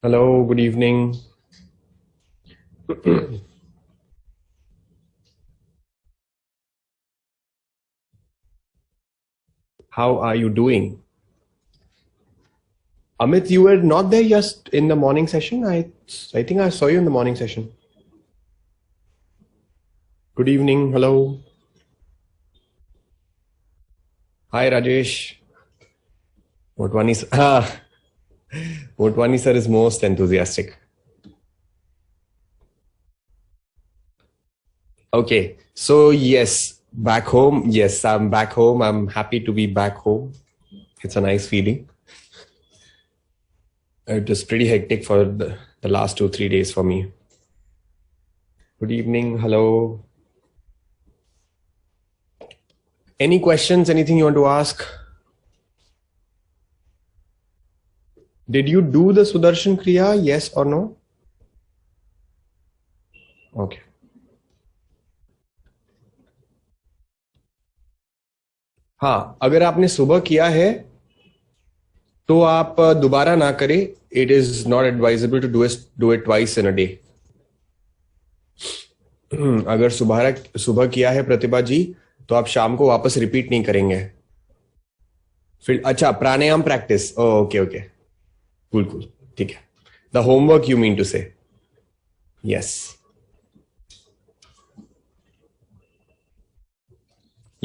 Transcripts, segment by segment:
Hello, good evening. How are you doing? Amit, you were not there just in the morning session. I think I saw you in the morning session. Good evening. Hello. Hi, Rajesh. Motwani Motwani sir is most enthusiastic. Okay, so yes, back home. Yes, I'm back home. I'm happy to be back home. It's a nice feeling. It was pretty hectic for the last 2-3 days for me. Good evening. Hello. Any questions? Anything you want to ask? Did you do the Sudarshan Kriya? Yes or no? Okay. हाँ, अगर आपने सुबह किया है तो आप दोबारा ना करें. It is not advisable to do it twice in a day. अगर सुबह किया है प्रतिभा जी तो आप शाम को वापस रिपीट नहीं करेंगे. फिर अच्छा, pranayama practice. Okay okay, cool cool, ठीक है. The homework you mean to say. Yes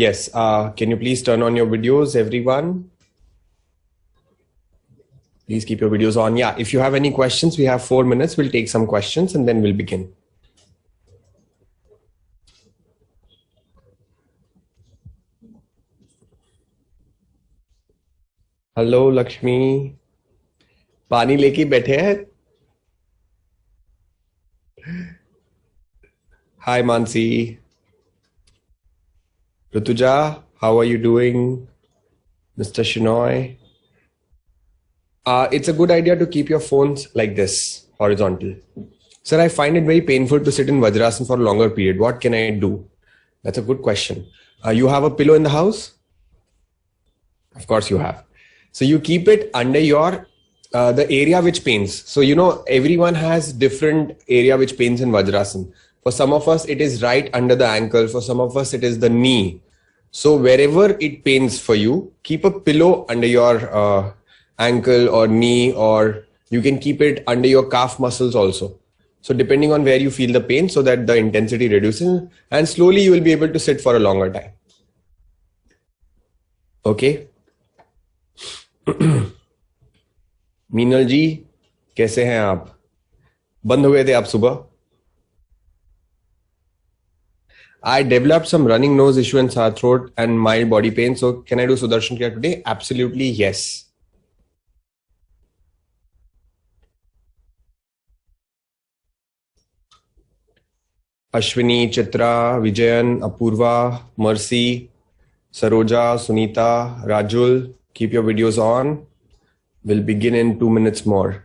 yes. Can you please turn on your videos, everyone? Please keep your videos on. Yeah, if you have any questions, we have 4 minutes. We'll take some questions and then we'll begin. Hello Lakshmi, पानी लेके बैठे हैं. हाय Mansi. Rutuja, how are you doing? Mr. Shinoy. It's a good idea to keep your phones like this, horizontal. Sir, I find it very painful to sit in Vajrasana for a longer period. What can I do? That's a good question. You have a pillow in the house? Of course you have. So you keep it under your the area which pains. So you know everyone has different area which pains in Vajrasana. For some of us it is right under the ankle. For some of us it is the knee. So wherever it pains for you, keep a pillow under your ankle or knee, or you can keep it under your calf muscles also. So depending on where you feel the pain, so that the intensity reduces, and slowly you will be able to sit for a longer time. Okay. Meenal जी, कैसे हैं आप? बंद हो गए थे आप सुबह. I developed some running nose issue and sore throat and mild body pain. So can I do Sudarshan Kriya today? Absolutely yes. Ashwini, Chitra, Vijayan, Apurva, Mercy, Saroja, Sunita, Rajul, keep your videos on. We'll begin in 2 minutes more.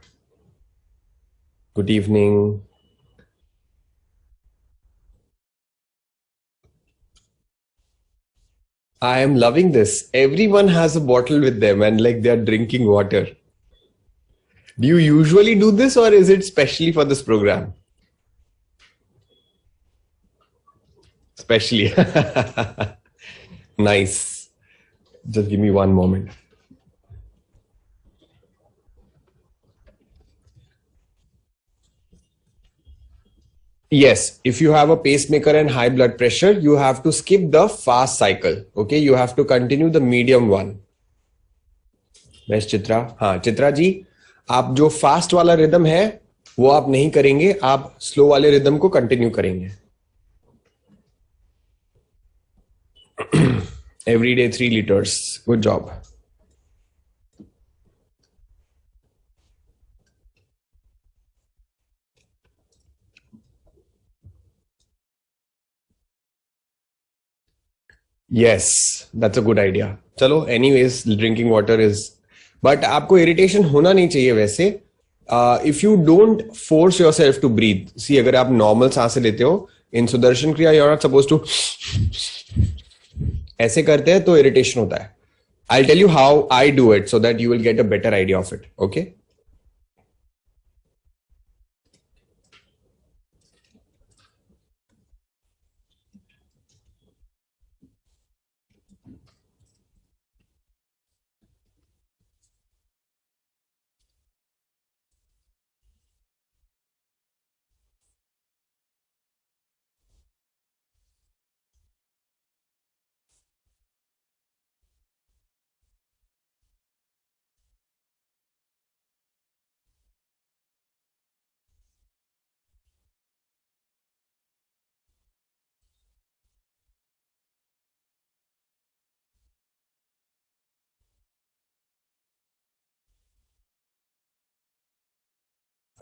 Good evening. I am loving this. Everyone has a bottle with them and like they're drinking water. Do you usually do this or is it specially for this program? Especially. Nice. Just give me one moment. Yes, if you have a pacemaker and high blood pressure, you have to skip the fast cycle. Okay, you have to continue the medium one. Best Chitra. हाँ चित्रा जी, आप जो fast वाला rhythm है वो आप नहीं करेंगे, आप स्लो वाले रिदम को कंटिन्यू करेंगे. Every day 3 liters. Good job. Yes, that's a good idea. चलो, anyways, drinking water is, but आपको irritation होना नहीं चाहिए वैसे. If you don't force yourself to breathe, see, अगर आप normal सांसें लेते हो, in Sudarshan Kriya you're not supposed to ऐसे करते हैं तो irritation होता है. I'll tell you how I do it so that you will get a better idea of it. Okay?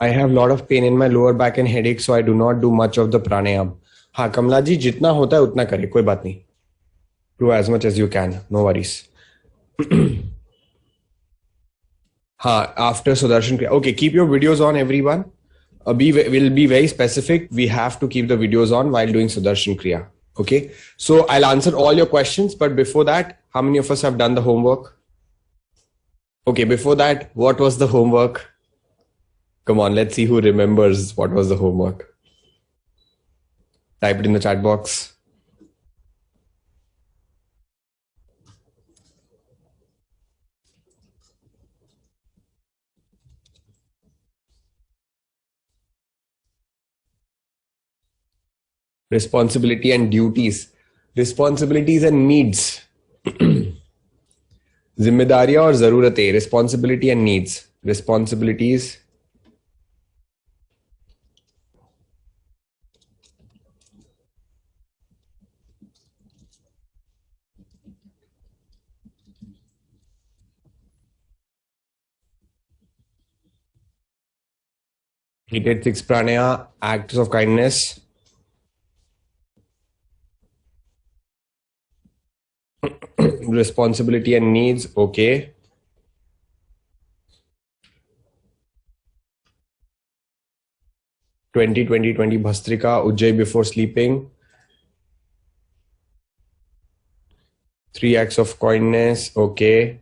I have a lot of pain in my lower back and headache, so I do not do much of the pranayam. हाँ कमला जी, जितना होता है उतना करें, कोई बात नहीं. Do as much as you can, no worries. हाँ, after Sudarshan Kriya. Okay, keep your videos on, everyone. We'll be very specific. We have to keep the videos on while doing Sudarshan Kriya. Okay, so I'll answer all your questions, but before that, how many of us have done the homework? Okay, before that, what was the homework? Come on, let's see who remembers what was the homework. Type it in the chat box. Responsibility and duties. Responsibilities and needs. जिम्मेदारियां और जरूरतें. Responsibility and needs. Responsibilities he did 6 pranaya, acts of kindness. Responsibility and needs, okay. Twenty Bhastrika, Ujjay before sleeping. 3 acts of kindness, okay.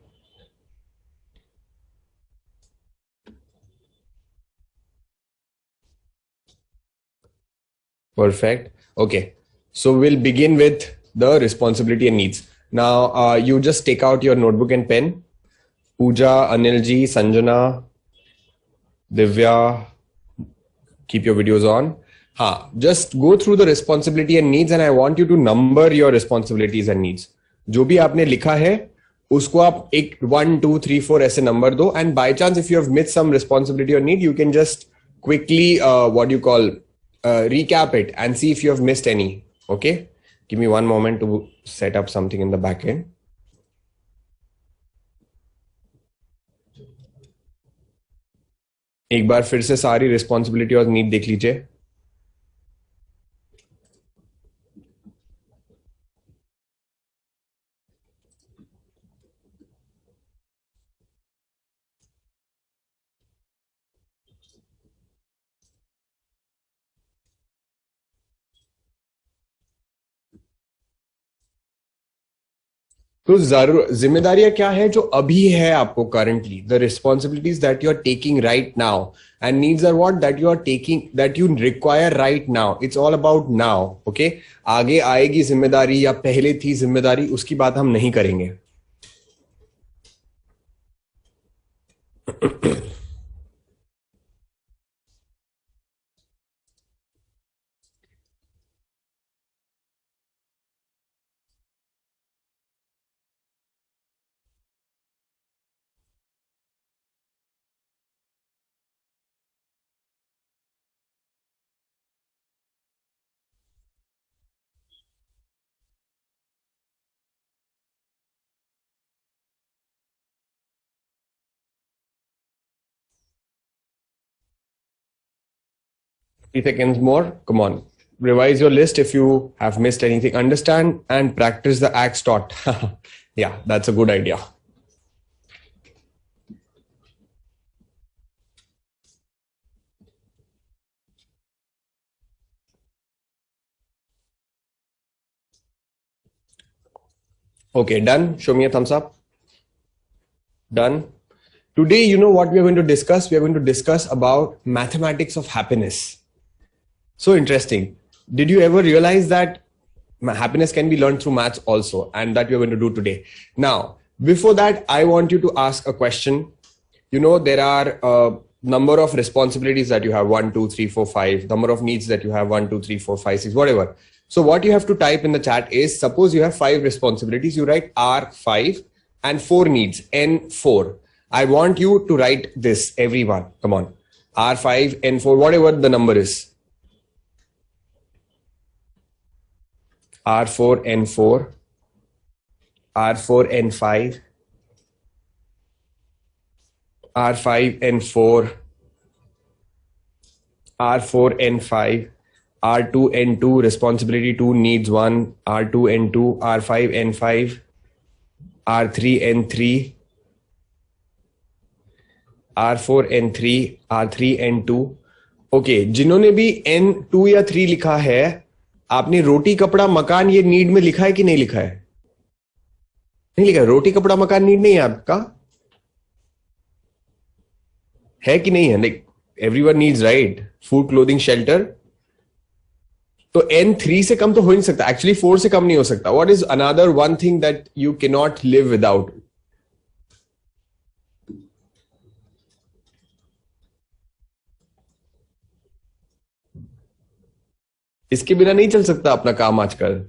Perfect. Okay. So we'll begin with the responsibility and needs. Now, you just take out your notebook and pen. Pooja, Anilji, Sanjana, Divya, keep your videos on. Just go through the responsibility and needs, and I want you to number your responsibilities and needs. जो भी आपने लिखा है उसको आप एक 1 2 3 4 ऐसे number दो, and by chance if you have missed some responsibility or need, you can just quickly recap it and see if you have missed any. Okay, give me one moment to set up something in the back end. एक बार फिर से सारी responsibility और need देख लीजिए. तो जिम्मेदारियां क्या है जो अभी है आपको currently, the responsibilities that you are taking right now, and needs are what that you are taking, that you require right now. It's all about now. Okay, आगे आएगी जिम्मेदारी या पहले थी जिम्मेदारी, उसकी बात हम नहीं करेंगे. Seconds more. Come on. Revise your list if you have missed anything. Understand and practice the acts taught. Yeah, that's a good idea. Okay, done. Show me a thumbs up. Done. Today, you know what we are going to discuss? We are going to discuss about mathematics of happiness. So interesting. Did you ever realize that happiness can be learned through maths also, and that we are going to do today? Now, before that, I want you to ask a question. You know, there are a number of responsibilities that you have, 1 2 3 4 5, number of needs that you have, 1 2 3 4 5 6, whatever. So what you have to type in the chat is, suppose you have 5 responsibilities, you write R5 and 4 needs, N4. I want you to write this, everyone. Come on. R5, N4, whatever the number is. R4, N4, R4, N5, R5, N4, R4N5, R2N2, responsibility 2, needs 1, R2N2, R5N5, R3N3, R4N3, R3N2. Okay, जिन्होंने भी N2 या 3 लिखा है, आपने रोटी कपड़ा मकान ये need में लिखा है कि नहीं लिखा है? नहीं लिखा है। रोटी कपड़ा मकान नीड नहीं है आपका, है कि नहीं है? Like everyone needs, right? Food, clothing, shelter. तो N3 से कम तो हो नहीं सकता, एक्चुअली 4 से कम नहीं हो सकता. What is another one thing that you can not live without? इसके बिना नहीं चल सकता अपना काम आजकल.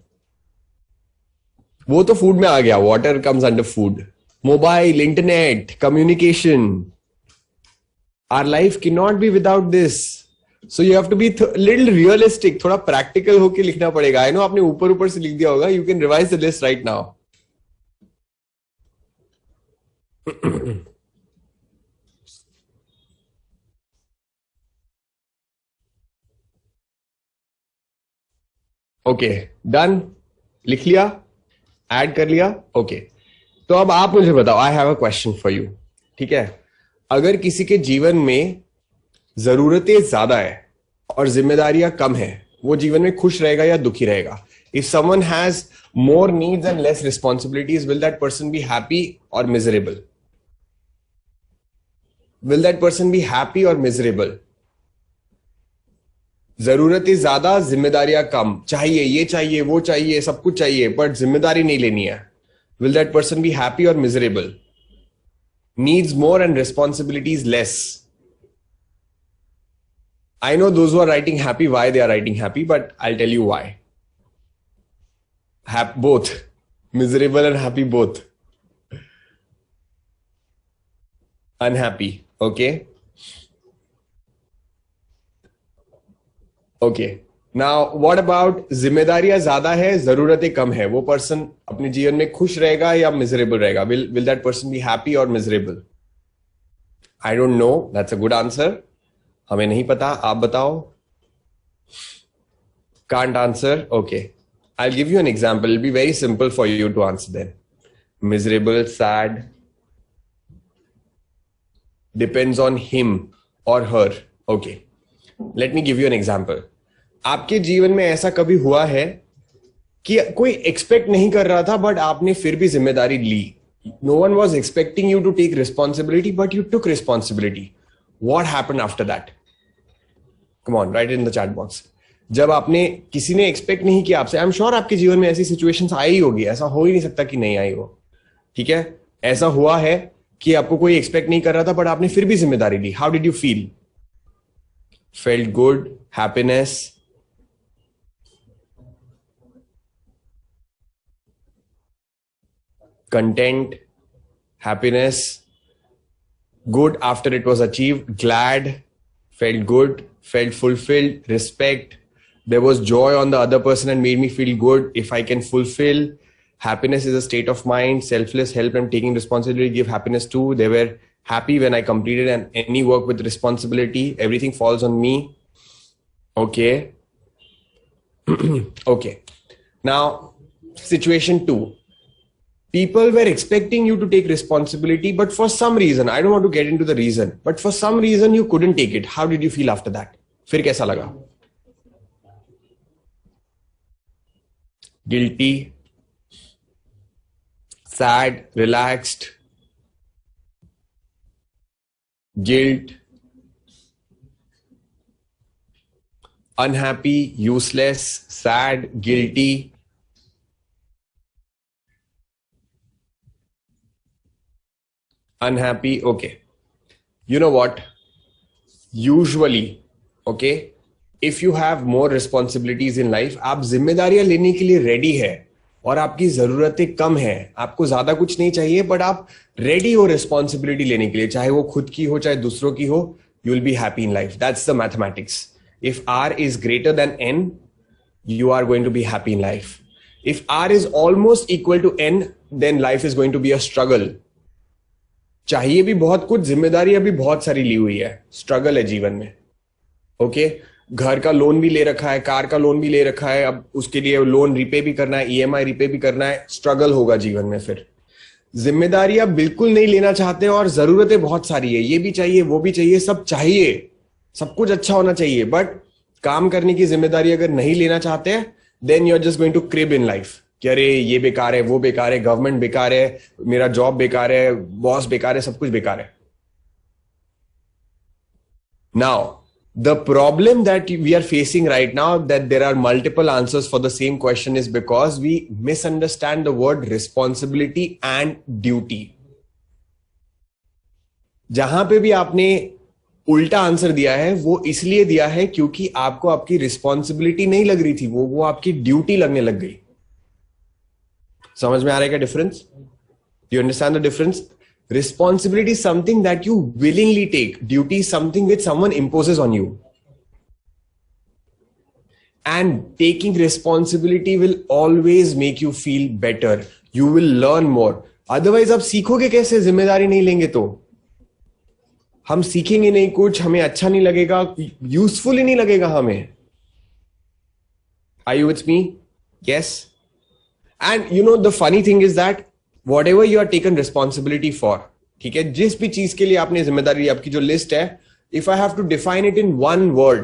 वो तो फूड में आ गया. Water comes under food. Mobile, internet, communication. Our life can not be without this. So you have to be little realistic. थोड़ा प्रैक्टिकल होके लिखना पड़ेगा. आई नो आपने ऊपर ऊपर से लिख दिया होगा. You can revise the list right now. Okay, done. लिख लिया, ऐड कर लिया. ओके, तो अब आप मुझे बताओ. I have a question for you. ठीक है, अगर किसी के जीवन में जरूरतें ज्यादा है और जिम्मेदारियां कम है, वो जीवन में खुश रहेगा या दुखी रहेगा? If someone has more needs and less responsibilities, will that person be happy or miserable? Will that person be happy or miserable? जरूरतें ज्यादा, जिम्मेदारियां कम, चाहिए ये चाहिए वो चाहिए, सब कुछ चाहिए, बट जिम्मेदारी नहीं लेनी है. Will that person be happy or miserable? Needs more and responsibilities less. I know those who are writing happy, why they are writing happy, but I'll tell you why. Both. Miserable and happy both. Unhappy. Okay. Okay. Now, what about जिम्मेदारियां ज्यादा है, जरूरतें कम है? वो person अपने जीवन में खुश रहेगा या मिजरेबल रहेगा? Will that person be happy or miserable? I don't know. That's a good answer. हमें नहीं पता. आप बताओ. Can't answer. Okay. I'll give you an example. It'll be very simple for you to answer then. Miserable, sad. Depends on him or her. Okay. Let me give you an example. आपके जीवन में ऐसा कभी हुआ है कि कोई expect नहीं कर रहा था, बट आपने फिर भी जिम्मेदारी ली? No one was expecting you to take responsibility, but you took responsibility. What happened after that? Come on, write in the chat box. जब आपने, किसी ने एक्सपेक्ट नहीं किया आपसे, आई एम श्योर आपके जीवन में ऐसी सिचुएशंस आई होगी. ऐसा हो ही नहीं सकता कि नहीं आई हो. ठीक है, ऐसा हुआ है कि आपको कोई एक्सपेक्ट नहीं कर रहा था, बट आपने फिर भी जिम्मेदारी ली. How did you feel? Felt good, happiness, content, happiness, good after it was achieved, glad, felt good, felt fulfilled, respect. There was joy on the other person and made me feel good. If I can fulfill, happiness is a state of mind. Selfless help and taking responsibility give happiness too. They were happy when I completed any work with responsibility. Everything falls on me. Okay. Okay. Now, situation 2. People were expecting you to take responsibility, but for some reason, I don't want to get into the reason, but for some reason you couldn't take it. How did you feel after that? फिर कैसा लगा? Guilty, sad, relaxed, guilt, unhappy, useless, sad, guilty. Unhappy. Okay. You know what? Usually, okay, if you have more responsibilities in life, आप जिम्मेदारियां लेने के लिए ready है और आपकी जरूरतें कम है, आपको ज्यादा कुछ नहीं चाहिए, बट आप रेडी हो रिस्पॉन्सिबिलिटी लेने के लिए, चाहे वो खुद की हो चाहे दूसरों की हो. You will be happy in life. That's the mathematics. If R is greater than N, you are going to be happy in life. If R is almost equal to N, then life is going to be a struggle. चाहिए भी बहुत कुछ, जिम्मेदारी अभी बहुत सारी ली हुई है, स्ट्रगल है जीवन में. ओके, घर का लोन भी ले रखा है, कार का लोन भी ले रखा है, अब उसके लिए लोन रिपे भी करना है, ईएमआई रिपे भी करना है, स्ट्रगल होगा जीवन में। फिर जिम्मेदारी आप बिल्कुल नहीं लेना चाहते और जरूरतें बहुत सारी है, ये भी चाहिए वो भी चाहिए, सब चाहिए, सब कुछ अच्छा होना चाहिए, बट काम करने की जिम्मेदारी अगर नहीं लेना चाहते हैं, then you are just going to crib in life कि अरे ये बेकार है, वो बेकार है, गवर्नमेंट बेकार है, मेरा जॉब बेकार है, बॉस बेकार है, सब कुछ बेकार है। Now, the problem that we are facing right now, that there are multiple answers for the same question, is because we misunderstand the word responsibility and duty. जहां पे भी आपने उल्टा आंसर दिया है वो इसलिए दिया है क्योंकि आपको आपकी रिस्पॉन्सिबिलिटी नहीं लग रही थी, वो आपकी ड्यूटी लगने लग गई। समझ में आ रहा है क्या difference? You understand the difference? Responsibility is something that you willingly take. Duty is something which someone imposes on you. And taking responsibility will always make you feel better. You will learn more. Otherwise, आप सीखोगे कैसे? जिम्मेदारी नहीं लेंगे तो हम सीखेंगे नहीं कुछ, हमें अच्छा नहीं लगेगा, यूजफुल ही नहीं लगेगा हमें। Are you with me? Yes. And you know the funny thing is that whatever you are taken responsibility for, ठीक है, जिस भी चीज के लिए आपने जिम्मेदारी, आपकी जो लिस्ट है, if I have to define it in one word,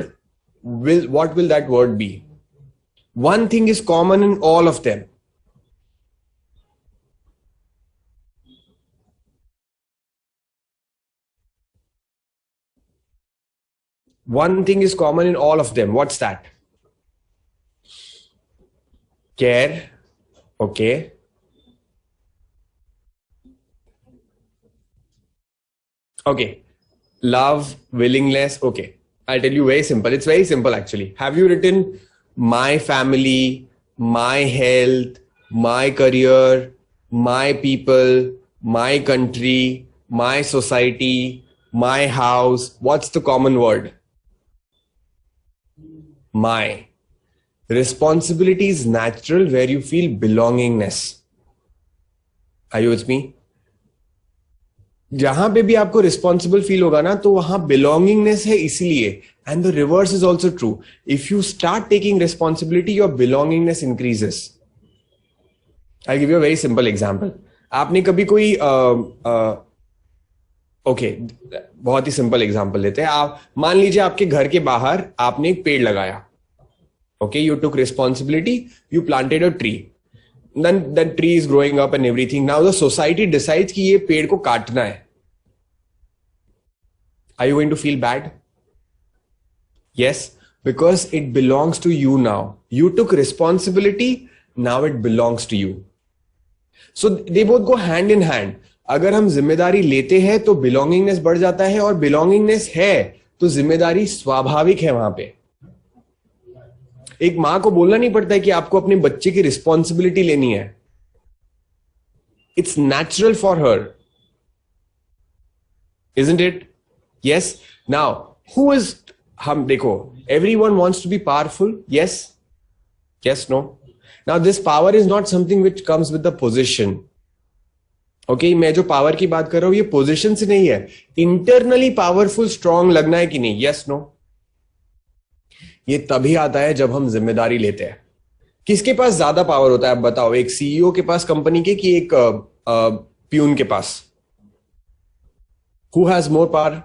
what will that word be? One thing is common in all of them. One thing is common in all of them. What's that? Care. Okay. Okay. Love, willingness. Okay. I'll tell you very simple. It's very simple actually. Have you written my family, my health, my career, my people, my country, my society, my house? What's the common word? My. Responsibility is natural where you feel belongingness. Are you with me? जहां पे भी आपको responsible feel होगा ना, तो वहां belongingness है इसलिए। And the reverse is also true. If you start taking responsibility, your belongingness increases. I give you a very simple example. आपने कभी कोई ओके, बहुत ही सिंपल एग्जांपल लेते हैं। आप मान लीजिए आपके घर के बाहर आपने एक पेड़ लगाया। Okay, you took responsibility, you planted a tree, then that tree is growing up and everything. Now the society decides कि ये पेड़ को काटना है. Are you going to feel bad? Yes, because it belongs to you now. You took responsibility, now it belongs to you. So they both go hand in hand. अगर हम जिम्मेदारी लेते हैं तो belongingness बढ़ जाता है, और belongingness है तो जिम्मेदारी स्वाभाविक है वहां पे। एक मां को बोलना नहीं पड़ता है कि आपको अपने बच्चे की रिस्पॉन्सिबिलिटी लेनी है। It's natural for her, isn't it? Yes. Now who is, हम देखो, everyone wants to be powerful. Yes, yes, no? Now this power is not something which comes with the position. Okay, मैं जो power की बात कर रहा हूं ये पोजिशन से नहीं है। इंटरनली पावरफुल, स्ट्रांग लगना है कि नहीं? Yes, no? ये तभी आता है जब हम जिम्मेदारी लेते हैं। किसके पास ज्यादा पावर होता है आप बताओ? एक सीईओ के पास कंपनी के, कि एक प्यून के पास? Who has more power?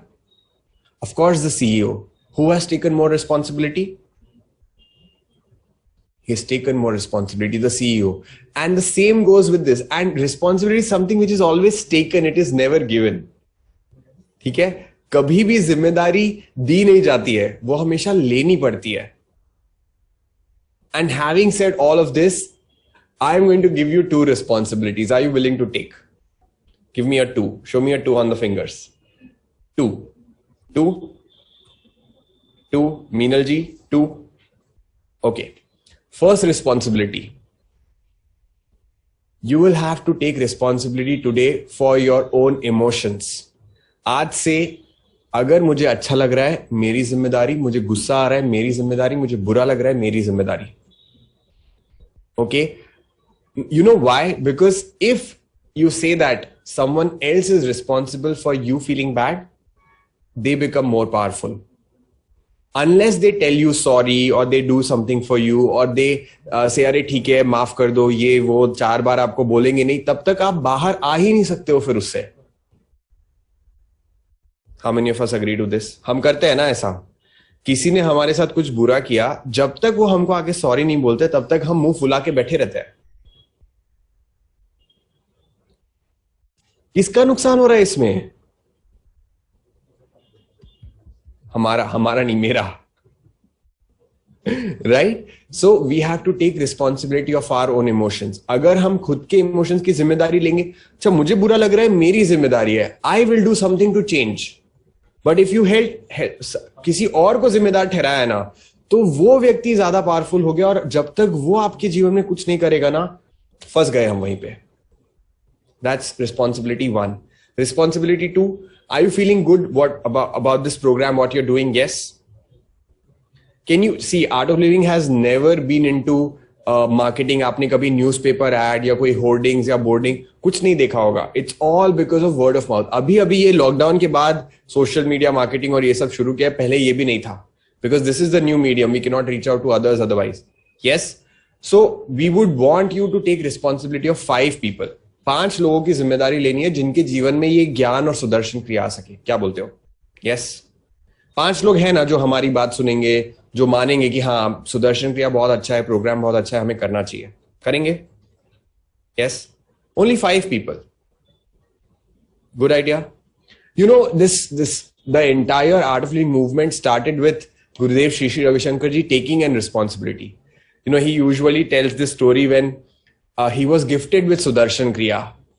Of course the CEO. Who has taken more responsibility? he has taken more responsibility, the CEO. And the same goes with this. And responsibility is something which is always taken, it is never given. ठीक है? कभी भी जिम्मेदारी दी नहीं जाती है, वो हमेशा लेनी पड़ती है। And having said all of this, I am going to give you 2 responsibilities. Are you willing to take? Give me a 2. Show me a 2 on the fingers. 2. 2. 2. Meenal ji, 2. Okay. First responsibility. You will have to take responsibility today for your own emotions. आज से अगर मुझे अच्छा लग रहा है, मेरी जिम्मेदारी, मुझे गुस्सा आ रहा है, मेरी जिम्मेदारी, मुझे बुरा लग रहा है, मेरी जिम्मेदारी। Okay? You know why? Because if you say that someone else is responsible for you feeling bad, they become more powerful. unless they tell you sorry or they do something for you or they say अरे ठीक है माफ कर दो ये वो 4 बार आपको बोलेंगे नहीं, तब तक आप बाहर आ ही नहीं सकते हो फिर उससे. How many of us agree to this? हम करते हैं ना ऐसा. किसी ने हमारे साथ कुछ बुरा किया, जब तक वो हमको आके सॉरी नहीं बोलते तब तक हम मुंह फुला के बैठे रहते हैं. किसका नुकसान हो रहा है इसमें? हमारा नहीं, मेरा. Right? So we have to take responsibility of our own emotions. अगर हम खुद के इमोशंस की जिम्मेदारी लेंगे, अच्छा मुझे बुरा लग रहा है, मेरी जिम्मेदारी है, I will do something to change. But if you help किसी और को जिम्मेदार ठहराया ना, तो वो व्यक्ति ज्यादा पावरफुल हो गया, और जब तक वो आपके जीवन में कुछ नहीं करेगा ना, फंस गए हम वहीं पे. That's responsibility 1. Responsibility 2, are you feeling good about this program, what you're doing? Yes. Can you see, Art of Living has never been into marketing. आपने कभी न्यूज़पेपर एड या कोई होर्डिंग्स या बोर्डिंग कुछ नहीं देखा होगा. It's all because of word of mouth. अभी ये लॉकडाउन के बाद सोशल मीडिया मार्केटिंग और ये सब शुरू किया. पहले ये भी नहीं था, because this is the new medium. We can not reach out to others otherwise. Yes. So we would want you to take responsibility of 5 people. 5 लोगों की जिम्मेदारी लेनी है जिनके जीवन में ये ज्ञान और सुदर्शन क्रिया आ सके. क्या बोलते हो? यस. 5 लोग हैं ना जो हमारी बात सुनेंगे, जो मानेंगे कि हाँ सुदर्शन क्रिया बहुत अच्छा है, प्रोग्राम बहुत अच्छा है, हमें करना चाहिए. करेंगे? Yes. Only 5 people. Good idea. You know this the entire art of living movement started with Gurudev Shri Ravishankar ji taking an responsibility. You know, he usually tells this story when he was gifted with Sudarshan Kriya.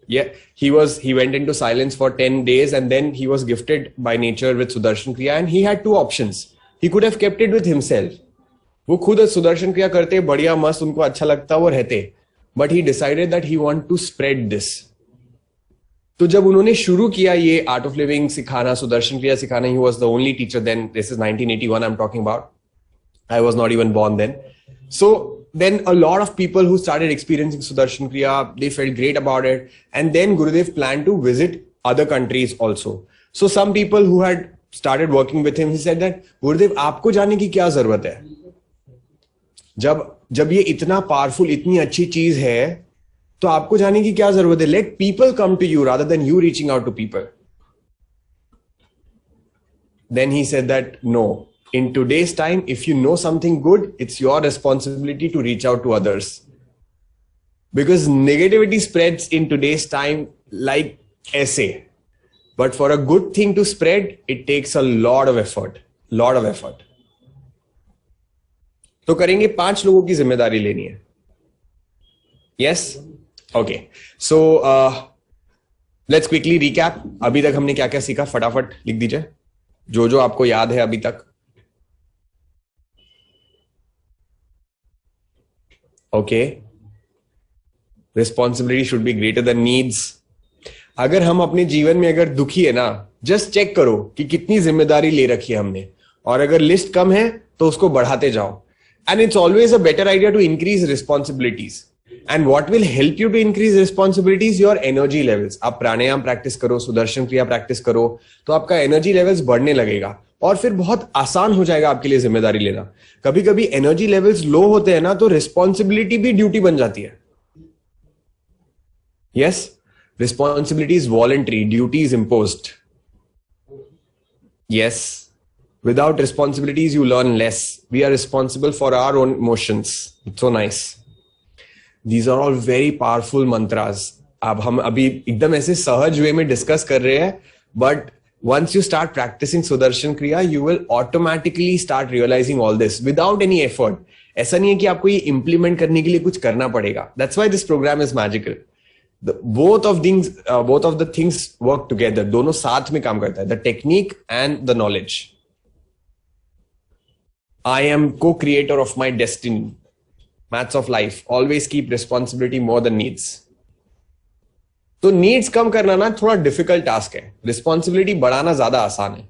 Yeah, he went into silence for 10 days and then he was gifted by nature with Sudarshan Kriya, and he had 2 options. He could have kept it with himself. वो खुद सुदर्शन क्रिया करते, बढ़िया मस्त, उनको अच्छा लगता, वो रहते. But he decided that he want to spread this. तो जब उन्होंने शुरू किया ये आर्ट ऑफ लिविंग सिखाना, सुदर्शन क्रिया सिखाना, he was the only teacher then. This is 1981 I'm talking about. I was not even born then. So then a lot of people who started experiencing Sudarshan Kriya, they felt great about it. And then Gurudev planned to visit other countries also. So some people who had started working with him, he said that, Gurudev, आपको जाने की क्या जरूरत है? जब ये इतना powerful, इतनी अच्छी चीज है, तो आपको जाने की क्या जरूरत है? Let people come to you rather than you reaching out to people. Then he said that, no. In today's time, if you know something good, it's your responsibility to reach out to others. Because negativity spreads in today's time like essay. But for a good thing to spread, it takes a lot of effort. Lot of effort. तो करेंगे, 5 लोगों की जिम्मेदारी लेनी है. Yes? Okay. So, let's quickly recap. अभी तक हमने क्या क्या सीखा, फटाफट लिख दीजिए. जो आपको याद है अभी तक. Okay. Responsibility should be greater than needs. अगर हम अपने जीवन में अगर दुखी है ना, जस्ट चेक करो कि कितनी जिम्मेदारी ले रखी है हमने, और अगर लिस्ट कम है तो उसको बढ़ाते जाओ. And it's always a better idea to increase responsibilities. And what will help you to increase responsibilities? Your energy levels. आप प्राणायाम प्रैक्टिस करो, सुदर्शन क्रिया प्रैक्टिस करो, तो आपका एनर्जी लेवल्स बढ़ने लगेगा, और फिर बहुत आसान हो जाएगा आपके लिए जिम्मेदारी लेना. कभी कभी एनर्जी लेवल्स लो होते हैं ना, तो रिस्पॉन्सिबिलिटी भी ड्यूटी बन जाती है. Yes. Responsibility is voluntary, duty is imposed. Yes. Without responsibilities you learn less. We are responsible for our own emotions. It's so nice. These are all very powerful mantras. अब हम अभी एकदम ऐसे सहज वे में डिस्कस कर रहे हैं, but once you start practicing Sudarshan Kriya, you will automatically start realizing all this without any effort. ऐसा नहीं है कि आपको ये implement करने के लिए कुछ करना पड़ेगा. That's why this program is magical. Both of the things work together. दोनों साथ में काम करता है. The technique and the knowledge. I am co-creator of my destiny. Maths of life. Always keep responsibility more than needs. तो needs कम करना ना थोड़ा डिफिकल्ट टास्क है, रिस्पॉन्सिबिलिटी बढ़ाना ज्यादा आसान है.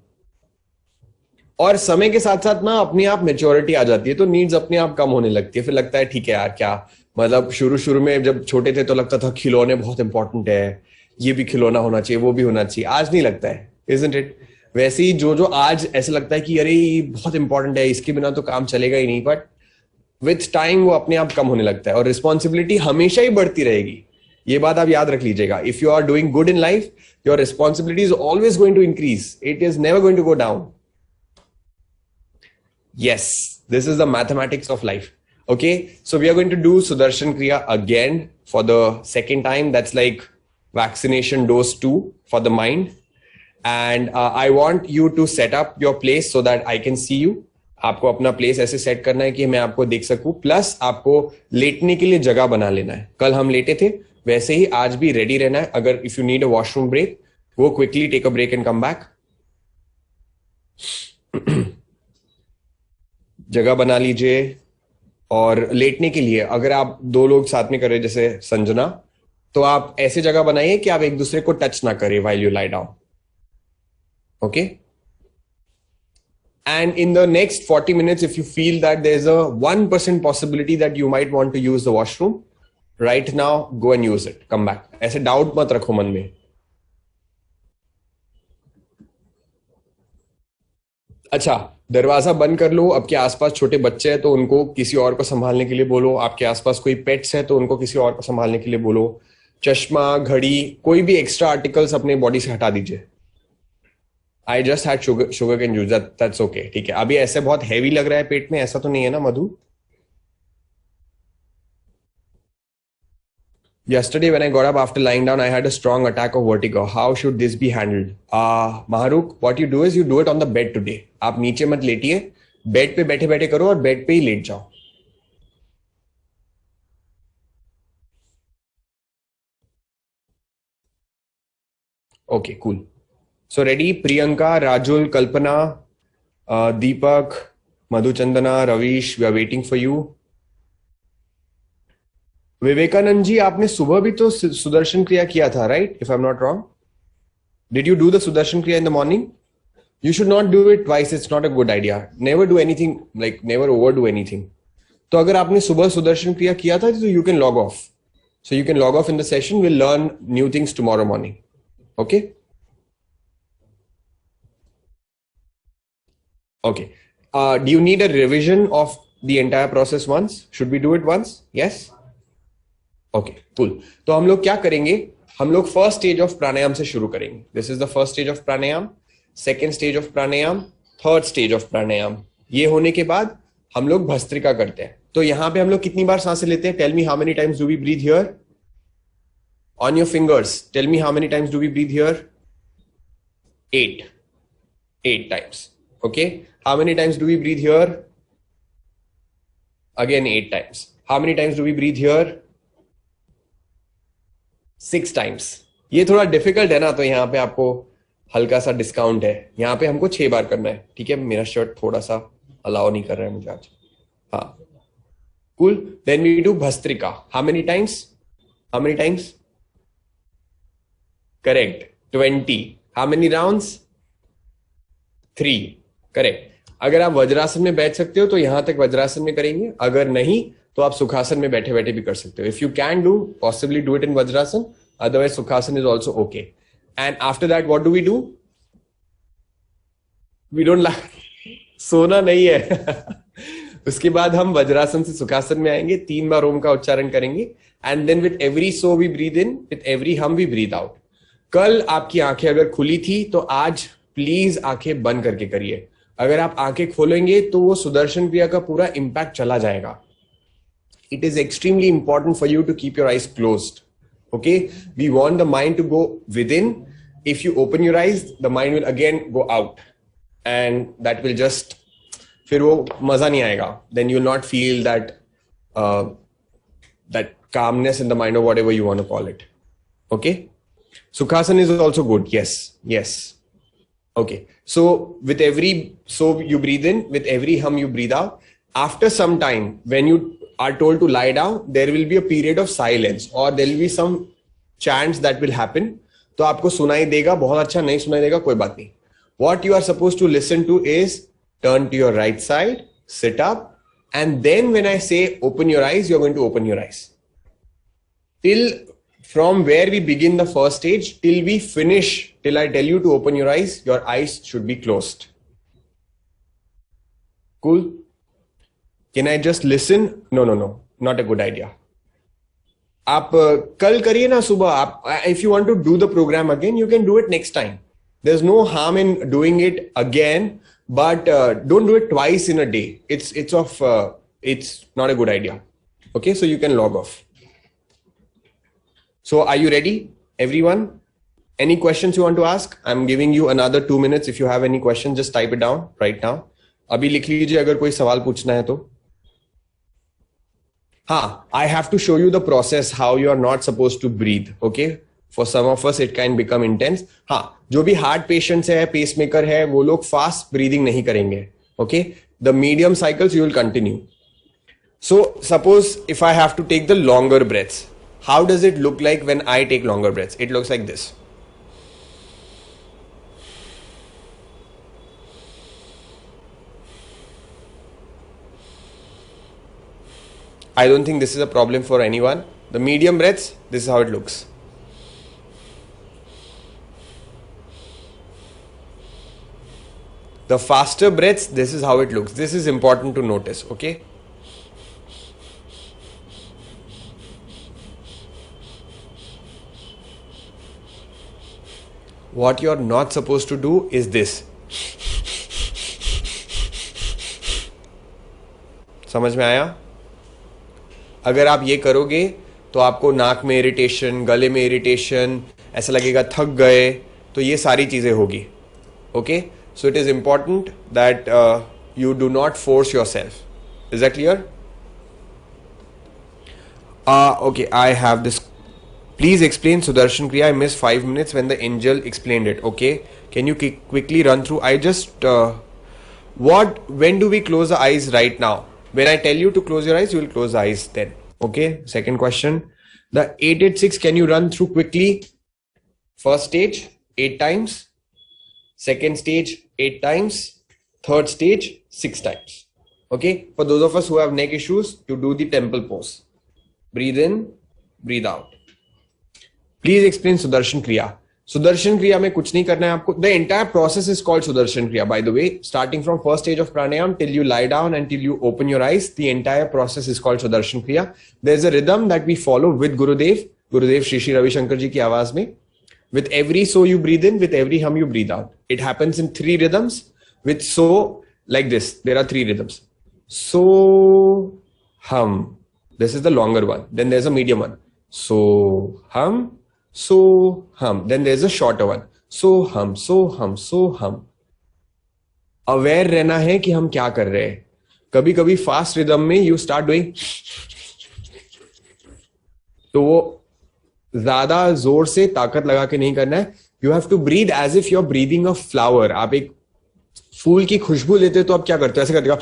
और समय के साथ साथ ना अपने आप मेच्योरिटी आ जाती है, तो नीड्स अपने आप कम होने लगती है. फिर लगता है ठीक है यार, क्या मतलब शुरू में जब छोटे थे तो लगता था खिलौने बहुत इंपॉर्टेंट है, ये भी खिलौना होना चाहिए, वो भी होना चाहिए. आज नहीं लगता है, isn't it? वैसे ही जो जो आज ऐसे लगता है कि अरे ये बहुत इंपॉर्टेंट है, इसके बिना तो काम चलेगा ही नहीं, बट विथ टाइम वो अपने आप कम होने लगता है और रिस्पॉन्सिबिलिटी हमेशा ही बढ़ती रहेगी. ये बात आप याद रख लीजिएगा. If you are doing good in life, your responsibility is always going to increase. It is never going to go down. Yes, this is the mathematics of life. Okay, so we are going to do Sudarshan Kriya again for the second time. That's like vaccination dose 2 for the mind. And I want you to set up your place so that I can see you. आपको अपना place ऐसे set करना है कि मैं आपको देख सकूं. प्लस आपको लेटने के लिए जगह बना लेना है. कल हम लेटे थे, वैसे ही आज भी रेडी रहना है. अगर if you need a washroom break, go quickly, take a break and come back. जगह बना लीजिए. और लेटने के लिए अगर आप दो लोग साथ में कर रहे जैसे संजना, तो आप ऐसे जगह बनाइए कि आप एक दूसरे को टच ना करें while you lie down. Okay? And in the next 40 minutes, if you feel that there's a 1% possibility that you might want to use the washroom, right now, go and use it. Come back. ऐसे doubt मत रखो मन में. अच्छा, दरवाजा बंद कर लो. आपके आसपास छोटे बच्चे हैं तो उनको किसी और को संभालने के लिए बोलो. आपके आसपास कोई पेट्स है तो उनको किसी और को संभालने के लिए बोलो. चश्मा, घड़ी, कोई भी एक्स्ट्रा आर्टिकल्स अपने बॉडी से हटा दीजिए. I just had sugar cane juice, that's okay. ठीक है, अभी ऐसे बहुत हैवी लग रहा है पेट में, ऐसा तो नहीं है ना मधु? Yesterday when I got up after lying down, I had a strong attack of vertigo. How should this be handled? Maharuk, what you do is you do it on the bed today. आप नीचे मत लेटिए, bed पे बैठे बैठे करो और bed पे ही late जाओ. Okay, cool. So ready? Priyanka, Rajul, Kalpana, Deepak, Madhuchandana, Ravish, we are waiting for you. Vivekanand ji, आपने सुबह भी तो सुदर्शन क्रिया किया था, right? If I am not wrong, did you do the Sudarshan Kriya in the morning? You should not do it twice. It's not a good idea. Never do anything, like never over do anything. तो अगर आपने सुबह सुदर्शन क्रिया किया था तो you can log off. So you can log off in the session. Will learn new things tomorrow morning. Okay okay. Do you need a revision of the entire process once? Should we do it once? Yes. Okay, cool. तो हम लोग क्या करेंगे? हम लोग first stage of प्राणायाम से शुरू करेंगे. This is the first stage of pranayama, second stage of pranayama, third stage of pranayama. ये होने के बाद हम लोग भस्त्रिका करते हैं. तो यहां पे हम लोग कितनी बार सांसें लेते हैं? Tell me how many times do we breathe here on your fingers. Tell me how many times do we breathe here? 8 times. Okay. How many times do we breathe here? Again 8 times. How many times do we breathe here? 6 times. ये थोड़ा difficult है ना, तो यहाँ पे आपको हल्का सा डिस्काउंट है. यहाँ पे हमको 6 बार करना है. ठीक है, मेरा शर्ट थोड़ा सा अलाउ नहीं कर रहा है मुझे आज. हाँ, cool. Then we do bhastrika. How many times? How many times? Correct, 20. How many rounds? 3. Correct. अगर आप वज्रासन में बैठ सकते हो तो यहां तक वज्रासन में करेंगे. अगर नहीं तो आप सुखासन में बैठे बैठे भी कर सकते हो. If you can do, possibly do it in vajrasana. Otherwise sukhasana is also okay. And after that what do we do? We don't सोना नहीं है. उसके बाद हम वज्रासन से सुखासन में आएंगे. 3 बार ओम का उच्चारण करेंगे. And then with every so we breathe in, with every hum we breathe out. कल आपकी आंखें अगर खुली थी तो आज प्लीज आंखें बंद करके करिए. अगर आप आंखें खोलेंगे तो वो सुदर्शन क्रिया का पूरा इंपैक्ट चला जाएगा. It is extremely important for you to keep your eyes closed. Okay? We want the mind to go within. If you open your eyes, the mind will again go out. And that will just, फिर वो मजा नहीं आएगा. Then you'll not feel that that calmness in the mind or whatever you want to call it. Okay? Sukhasana is also good. Yes. Yes. Okay. So with every so you breathe in, with every hum you breathe out. After some time, when you are told to lie down, there will be a period of silence or there will be some chants that will happen. तो आपको सुनाई देगा, बहुत अच्छा नहीं सुनाई देगा, कोई बात नहीं. What you are supposed to listen to is turn to your right side, sit up, and then when I say open your eyes, you're going to open your eyes. Till from where we begin the first stage till we finish till I tell you to open your eyes should be closed. Cool? Can I just listen? No, not a good idea. आप कल करिए ना सुबह. आप if you want to do the program again, you can do it next time. There's no harm in doing it again, but don't do it twice in a day. It's not a good idea. Okay, so you can log off. So are you ready, everyone? Any questions you want to ask? I'm giving you another 2 minutes. If you have any questions, just type it down right now. अभी लिख लीजिए अगर कोई सवाल पूछना है तो. हाँ, I have to show you the process how you are not supposed to breathe. Okay, for some of us it can become intense. हाँ, जो भी हार्ट पेशेंट्स है, पेसमेकर है, वो लोग फास्ट ब्रीदिंग नहीं करेंगे. Okay, the medium cycles you will continue. So suppose if I have to take the longer breaths, how does it look like when I take longer breaths? It looks like this. I don't think this is a problem for anyone. The medium breaths, this is how it looks. The faster breaths, this is how it looks. This is important to notice, okay? What you're not supposed to do is this. समझ में आया? अगर आप ये करोगे तो आपको नाक में इरिटेशन, गले में इरिटेशन, ऐसा लगेगा थक गए, तो ये सारी चीजें होगी. Okay, so it is important that you do not force your self. Is that clear? Okay, I have this. Please explain Sudarshan Kriya. I miss 5 minutes when the angel explained it. Okay, can you quickly run through? I just when do we close the eyes right now? When I tell you to close your eyes, you will close the eyes then. Okay, second question. The 886, can you run through quickly? First stage, 8 times. Second stage, 8 times. Third stage, 6 times. Okay, for those of us who have neck issues, you do the temple pose. Breathe in, breathe out. Please explain Sudarshan Kriya. Sudarshan Kriya में कुछ नहीं करना है आपको. The entire process is called Sudarshan Kriya, by the way. Starting from first stage of Pranayama till you lie down and till you open your eyes, the entire process is called Sudarshan Kriya. There's a rhythm that we follow with Gurudev. Gurudev Shri Ravi Shankar ji की आवाज में. With every so you breathe in, with every hum you breathe out. It happens in 3 rhythms. With so, like this. There are 3 rhythms. So, hum. This is the longer one. Then there's a medium one. So, hum. So hum. Then there's a shorter one. So hum, so hum, so hum. Aware रहना है कि हम क्या कर रहे हैं. कभी कभी फास्ट रिदम में यू स्टार्ट डूइंग, तो वो ज्यादा जोर से ताकत लगा के नहीं करना है. You have to breathe as if you are breathing a flower. आप एक फूल की खुशबू लेते हो तो आप क्या करते हो? ऐसे करते हो.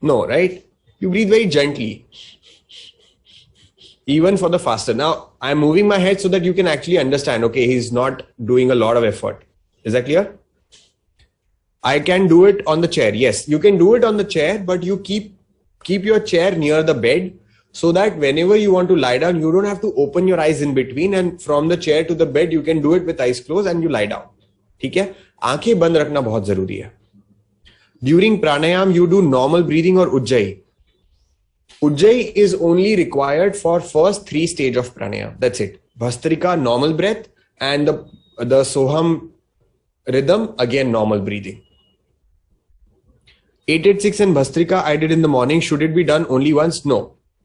No, right? You breathe very gently. Even for the faster. Now, I'm moving my head so that you can actually understand, okay, he's not doing a lot of effort. Is that clear? I can do it on the chair. Yes, you can do it on the chair, but you keep your chair near the bed so that whenever you want to lie down, you don't have to open your eyes in between, and from the chair to the bed, you can do it with eyes closed and you lie down. ठीक है? आंखें बंद रखना बहुत जरूरी है. During pranayam, you do normal breathing or ujjayi. Ujjayi is only required for first 3 stage of pranayama. That's it. Bhastrika, normal breath, and the soham rhythm, again normal breathing. 886 and Bhastrika I did in the morning. Should it be done only once? No.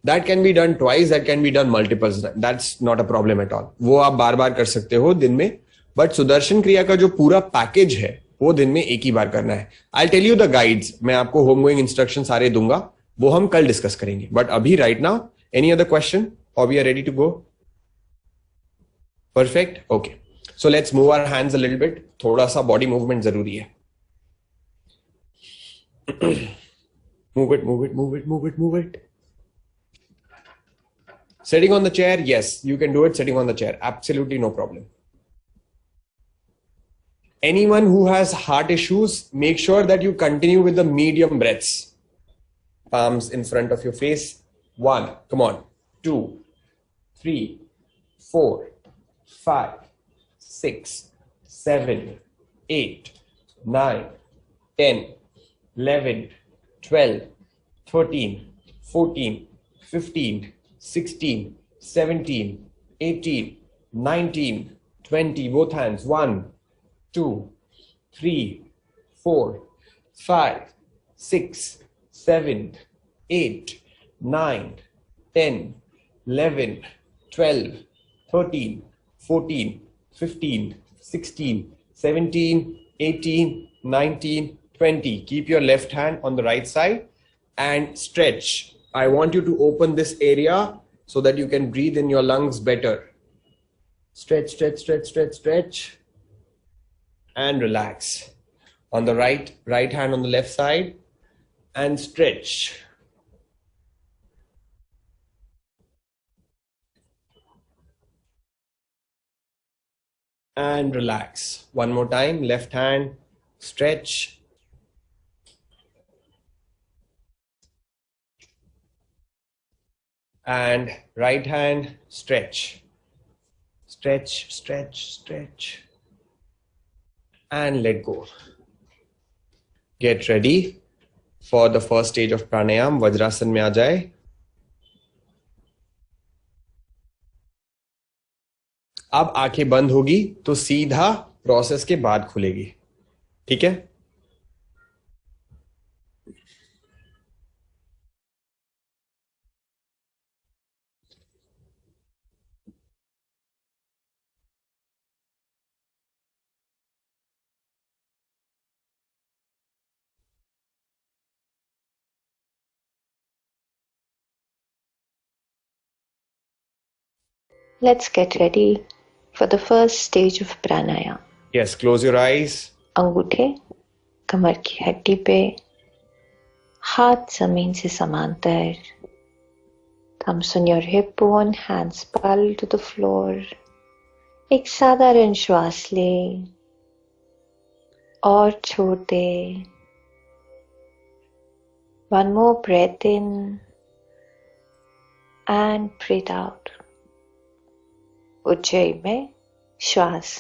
That can be done twice. That can be done multiple times. That's not a problem at all. वो आप बार बार कर सकते हो दिन में. But Sudarshan क्रिया का जो पूरा पैकेज है वो दिन में एक ही बार करना है. I'll tell you the guides. मैं आपको होम गोइंग इंस्ट्रक्शन सारे दूंगा. वो हम कल डिस्कस करेंगे. बट अभी right now, any other question or we are ready to go? Perfect. Okay, so let's move our hands a little bit. थोड़ा सा बॉडी मूवमेंट जरूरी है. Move it, move it, move it, move it, move it. Sitting on the chair, yes, you can do it sitting on the chair. Absolutely no problem. Anyone who has heart issues, make sure that you continue with the medium breaths. Palms in front of your face. 1, come on. 2, 3, 4, 5, 6, 7, 8, 9, 10, 11, 12, 13, 14, 15, 16, 17, 18, 19, 20. Both hands. 1, 2, 3, 4, 5, 6, 7, 8, 9, 10, 11, 12, 13, 14, 15, 16, 17, 18, 19, 20. Keep your left hand on the right side and stretch. I want you to open this area so that you can breathe in your lungs better. Stretch, stretch, stretch, stretch, stretch. And relax. On the right hand on the left side and stretch. And relax. One more time, left hand, stretch. And right hand, stretch. Stretch, stretch, stretch. And let go. Get ready for the first stage of pranayam. Vajrasana में आ जाए. अब आंखें बंद होगी तो सीधा process के बाद खुलेगी. ठीक है? Let's get ready for the first stage of pranayama. Yes, close your eyes. अंगूठे कमर की हड्डी पे, हाथ जमीन से समांतर. Thumbs on your hip bone, hands parallel to the floor. एक साधारण श्वास ले और छोड़ दे. One more breath in and breathe out. Ujjayi में श्वास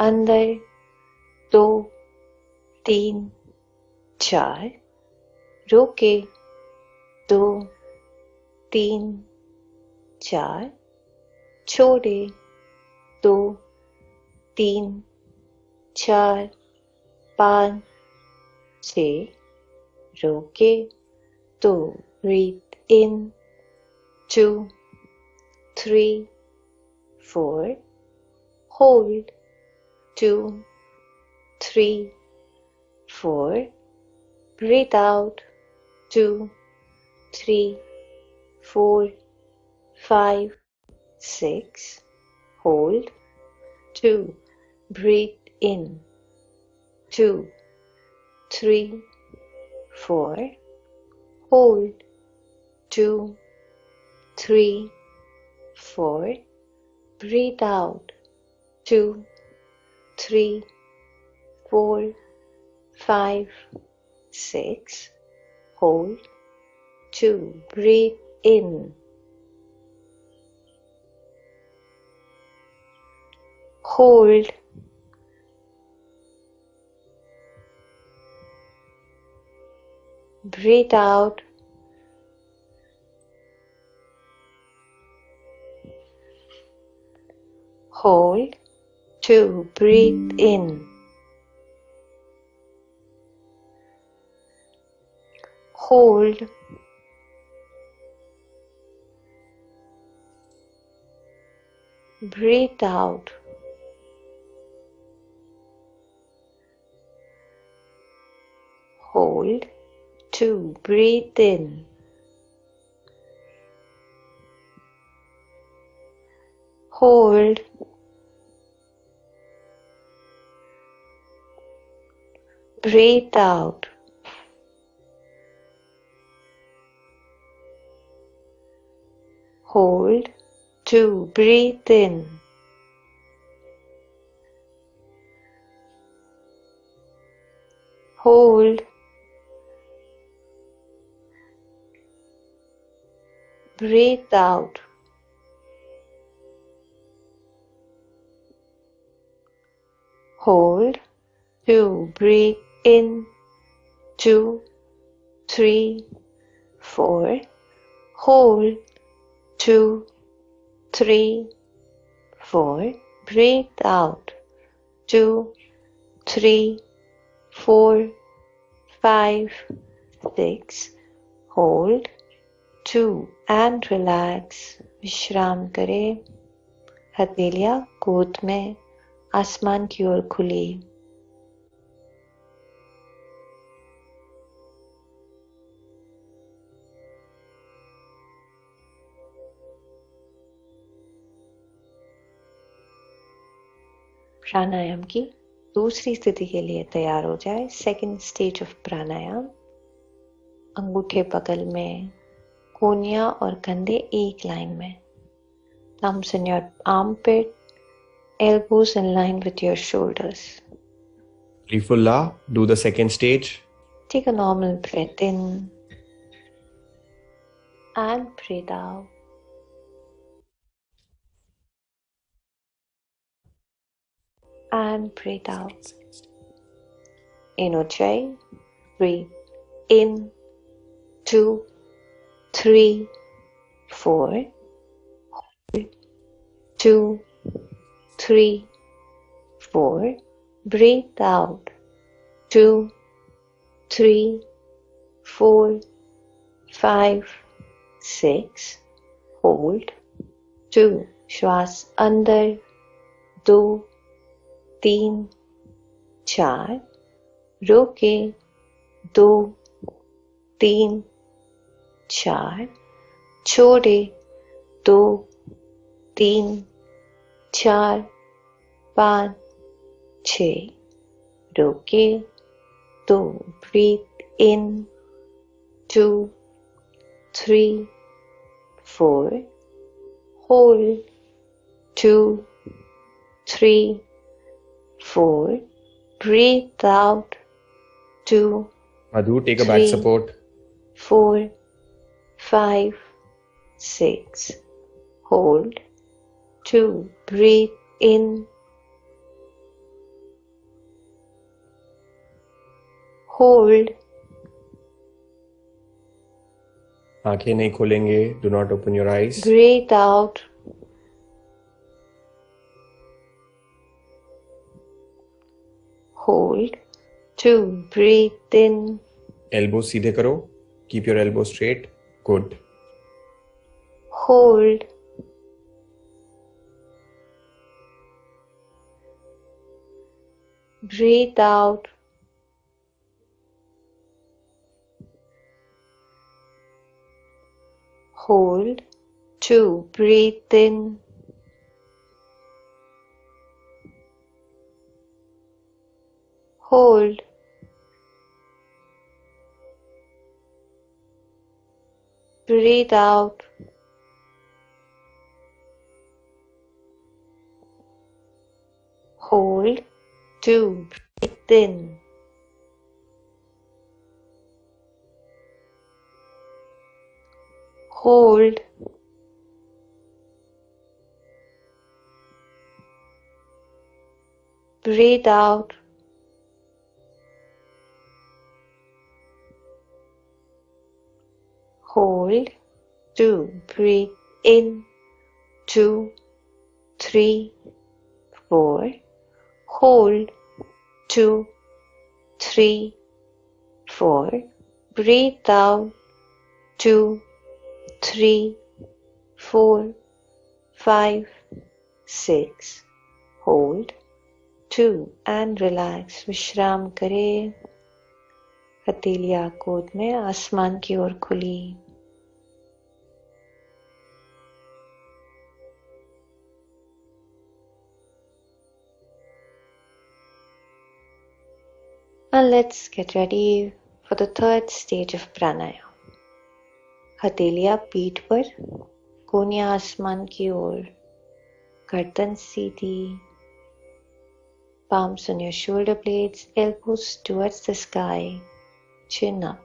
अंदर 2, 3, 4. रोके 2, 3, 4. छोड़े 2, 3, 4, 5, 6. रोके 2. Breathe in 2, 3, 4. Hold 2, 3, 4. Breathe out 2, 3, 4, 5, 6. Hold 2. Breathe in 2, 3, 4. Hold 2, 3, 4. Breathe out 2, 3, 4, 5, 6. Hold 2. Breathe in. Hold. Breathe out. Hold 2. Breathe in. Hold. Breathe out. Hold 2. Breathe in. Hold. Breathe out. Hold 2. Breathe in. Hold. Breathe out. hold, 2, breathe in, 2, 3, 4, hold, 2, 3, 4, breathe out, 2, 3, 4, 5, 6, hold, 2 and relax, विश्राम करें, हथेलियां गोद में आसमान की ओर खुली। प्राणायाम की दूसरी स्थिति के लिए तैयार हो जाए। सेकंड स्टेज ऑफ प्राणायाम। अंगूठे बगल में, कोहनियां और कंधे एक लाइन में। Thumbs in your armpit, elbows in line with your shoulders. Trifulla, do the second stage. Take a normal breath in and breathe out. And breathe out. In Ujjayi, breathe in, 2, 3, 4. Hold, 2, 3, 4. Breathe out, 2, 3, 4, 5, 6. Hold, 2. श्वास अंदर, 2, 3, 4. रोके, 2, 3, 4. छोड़े, 2, 3, 4, 5, 6. रोके, 2. Breathe in, 2, 3, 4. Hold, 2, 3, 4. Breathe out, 2, Madhu, take a back 3, support. 4, 5, 6. Hold, 2. Breathe in, hold, आंखें नहीं खोलेंगे. Do not open your eyes. breathe out, hold, 2. Breathe in, Elbows सीधे करो. Keep your elbows straight. Good. hold, breathe out, hold, 2. Breathe in, hold, breathe out, hold, 2. Breathe in, hold, breathe out, hold, 2. Breathe in, 2, 3, 4. Hold, 2, 3, 4. Breathe out, 2, 3, 4, 5, 6. Hold, 2 and relax. विश्राम करें, हथेलियां गोद में आसमान की ओर खुली। And let's get ready for the third stage of pranayama. हथेलियां पीठ पर, कोहनियां आसमान की ओर, गर्दन सीधी, palms on your shoulder blades, elbows towards the sky, chin up.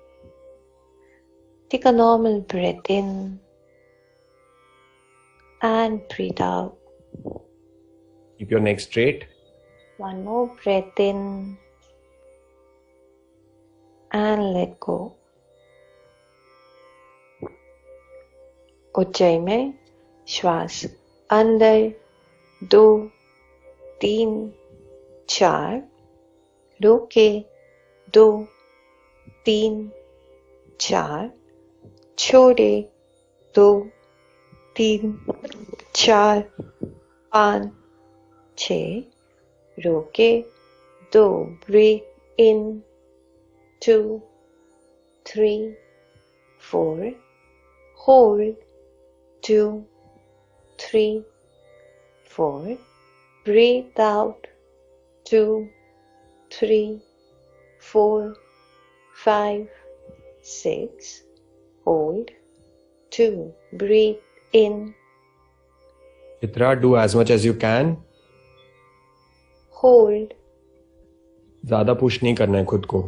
Take a normal breath in and breathe out. Keep your neck straight. One more breath in and let go. उज्जै में श्वास अंदर 2, 3, 4, रोके 2, 3, 4, छोड़े 2, 3, 4, 5, 6, रोके 2, breathe in 2, 3, 4, hold 2, 3, 4, breathe out 2, 3, 4, 5, 6, hold 2, breathe in, Chitra, do as much as you can. hold, ज़्यादा push नहीं करना है खुद को.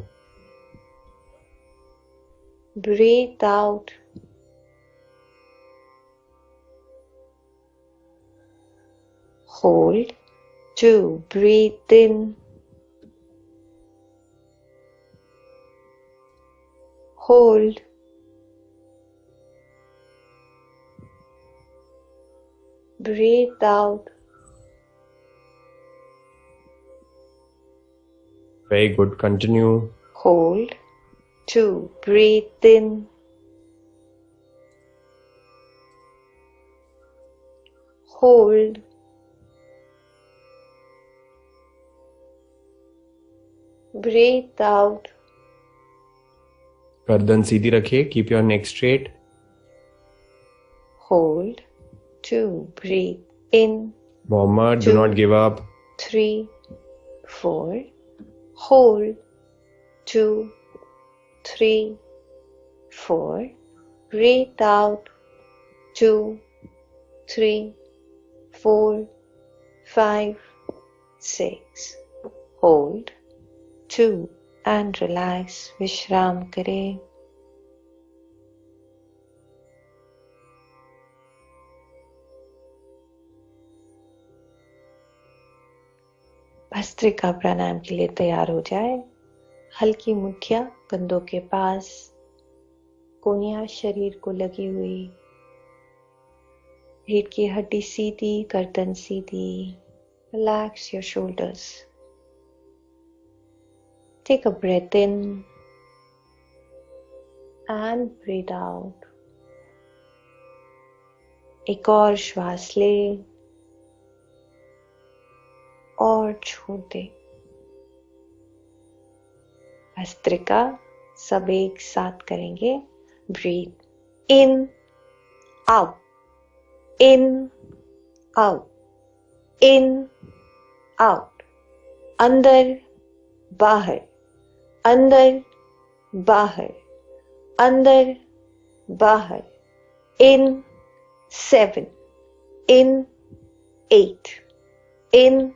breathe out, hold 2, breathe in, hold, breathe out, Very good. Continue. hold 2, breathe in, hold, breathe out, गर्दन सीधी रखिए. Keep your neck straight. hold 2, breathe in, Mohammed, do 2, not give up. 3, 4, hold 2, 3, 4, breathe out 2, 3, 4, 5, 6, hold 2 and relax. विश्राम करें. भस्त्रिका प्राणायाम के लिए तैयार हो जाए. हल्की मुठ्ठियां कंधों के पास, कोहनियां शरीर को लगी हुई, रीढ़ की हड्डी सीधी, गर्दन सीधी. Relax your shoulders. Take a breath in and breathe out. एक और श्वास ले और छोड़ दे. भस्त्रिका सब एक साथ करेंगे. Breathe in, out, in, out, in, out. अंदर, बाहर, अंदर, बाहर, अंदर, बाहर. In 7, in 8, in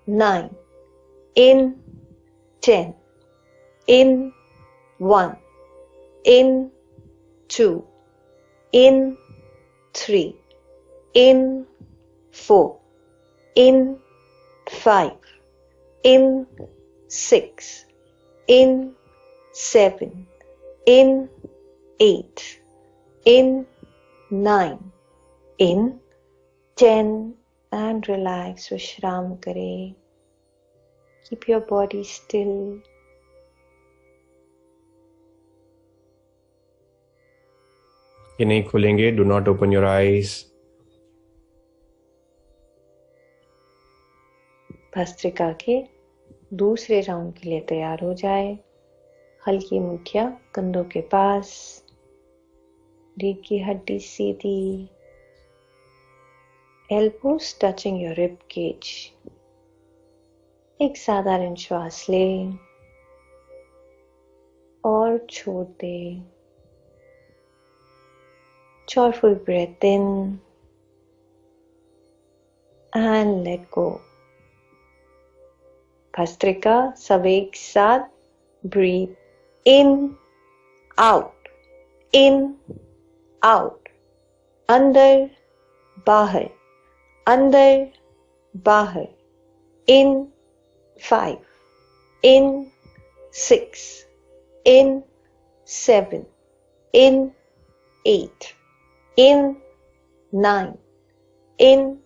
9, in 10, in 1, in 2, in 3, in 4, in 5, in 6, in 7, in 8, in 9, in 10 and relax. विश्राम करें. Keep your body still. ये नहीं खुलेंगे. Do not open your eyes. Bhastrika के दूसरे राउंड के लिए तैयार हो जाए. हल्की मुठ्ठियां कंधों के पास, रीढ़ की हड्डी सीधी, elbows touching your rib cage. एक साधारण श्वास ले और छोड़ दे. Joyful breath in and let go. Bhastrika सब एक साथ. Breathe in, out, in, out. अंदर, बाहर, अंदर, बाहर. In, 5, in 6, in 7, in 8, in 9, in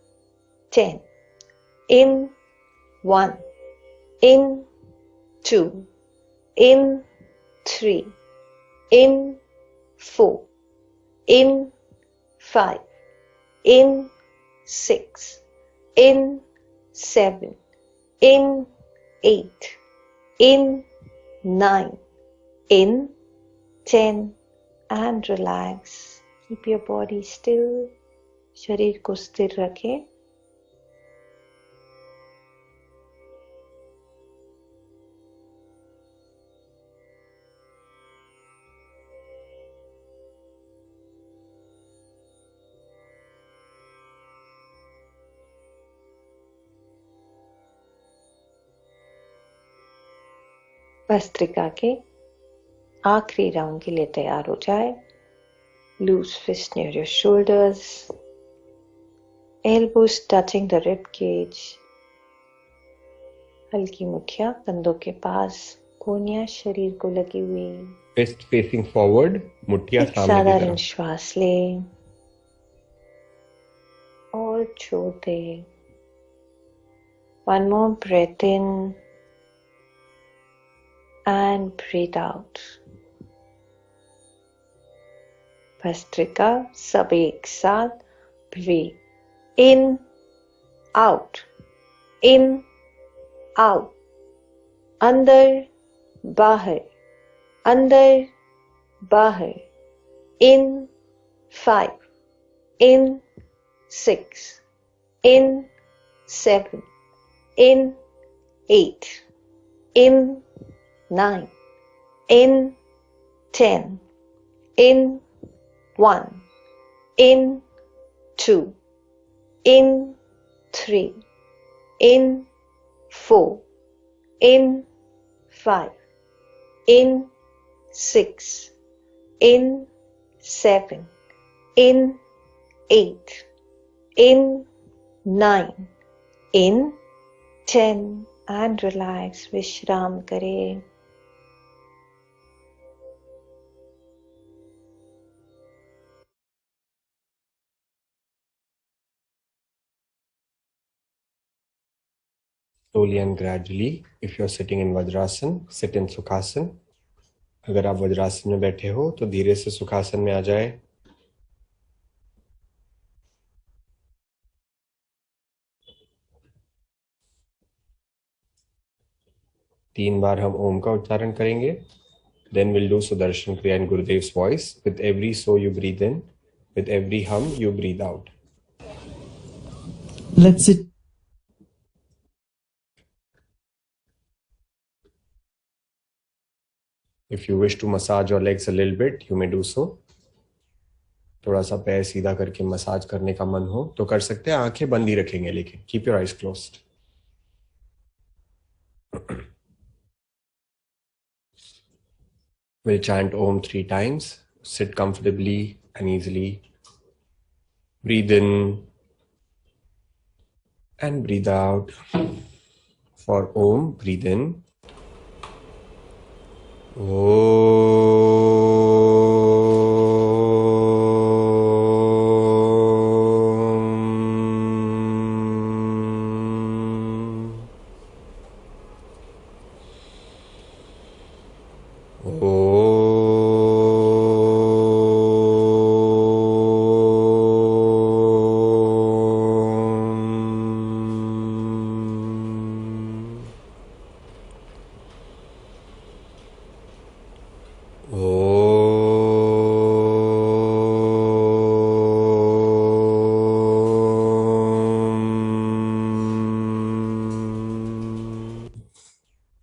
10, in 1, in 2, in 3, in 4, in 5, in 6, in 7, in 8, in 9, in 10, and relax. Keep your body still. शरीर को स्थिर रखें. भस्त्रिका के आखिरी राउंड के लिए तैयार हो जाए. Loose fist near your shoulders, elbows touching the rib cage, हल्की मुठिया कंधों के पास, कोहनियां शरीर को लगी हुई. Fist facing forward, मुठिया एक सामने की साधारण तरफ. श्वास ले और छोड़ दे. One more breath in and breathe out. Bhastrika सब एक साथ. Breathe in, out, in, out, अंदर बाहर, अंदर बाहर. In 5, in 6, in 7, in 8, in 9, in 10, in 1, in 2, in 3, in 4, in 5, in 6, in 7, in 8, in 9, in 10, and relax. विश्राम करें. Slowly and gradually, if you're sitting in Vajrasana, sit in Sukhasana. अगर आप वज्रासन में बैठे हो तो धीरे से सुखासन में आ जाए. तीन बार हम ओम का उच्चारण करेंगे. Then we'll do Sudarshan Kriya in Gurudev's voice. With every so you breathe in, with every hum you breathe out. Let's sit. If you wish to massage your legs a little bit, you may do so. थोड़ा सा पैर सीधा करके massage करने का मन हो तो कर सकते हैं. आंखें बंद ही रखेंगे लेकिन keep your eyes closed. We'll chant Om 3 times. Sit comfortably and easily. Breathe in and breathe out. For Om, breathe in.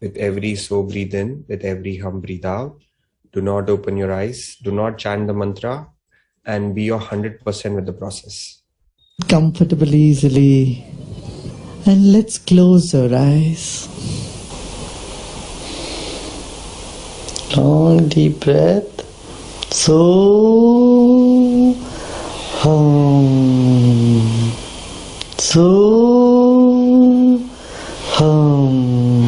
With every so breathe in, with every hum breathe out. Do not open your eyes, do not chant the mantra, and be your 100% with the process. Comfortable easily. And let's close our eyes. Long deep breath. So hum. So hum.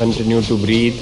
Continue to breathe.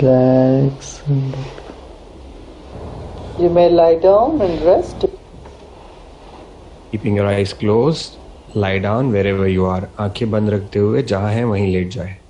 Relax. You may lie down and rest. Keeping your eyes closed, lie down wherever you are. आंखें बंद रखते हुए जहां है वहीं late जाए.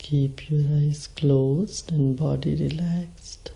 Keep your eyes closed and body relaxed.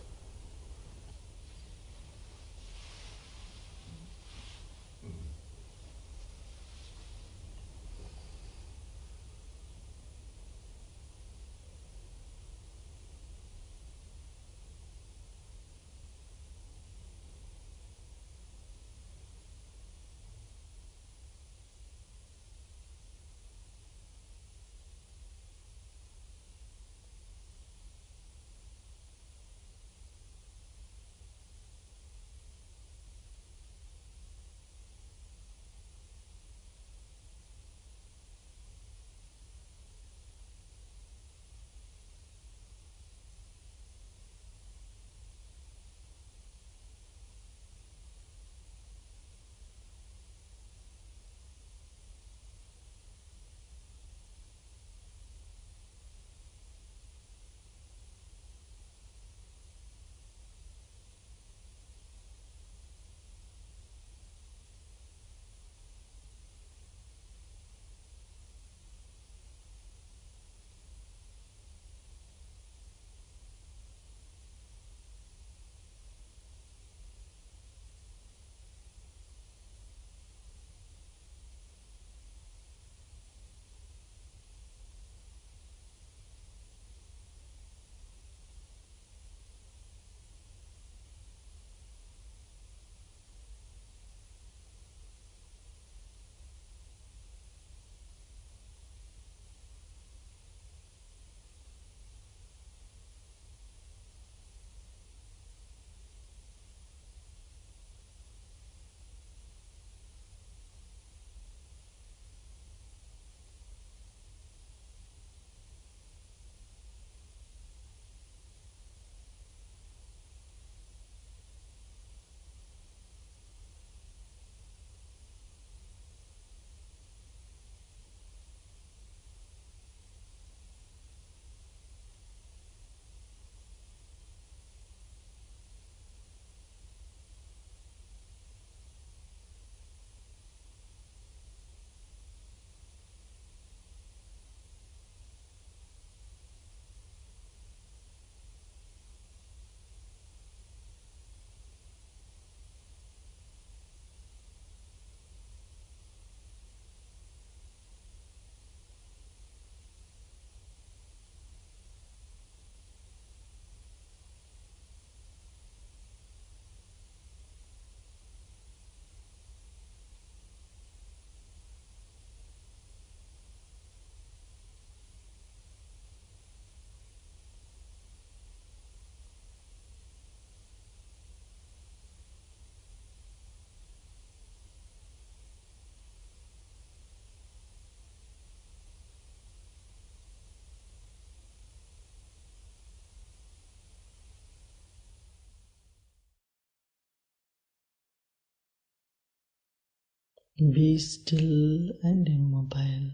Be still and immobile.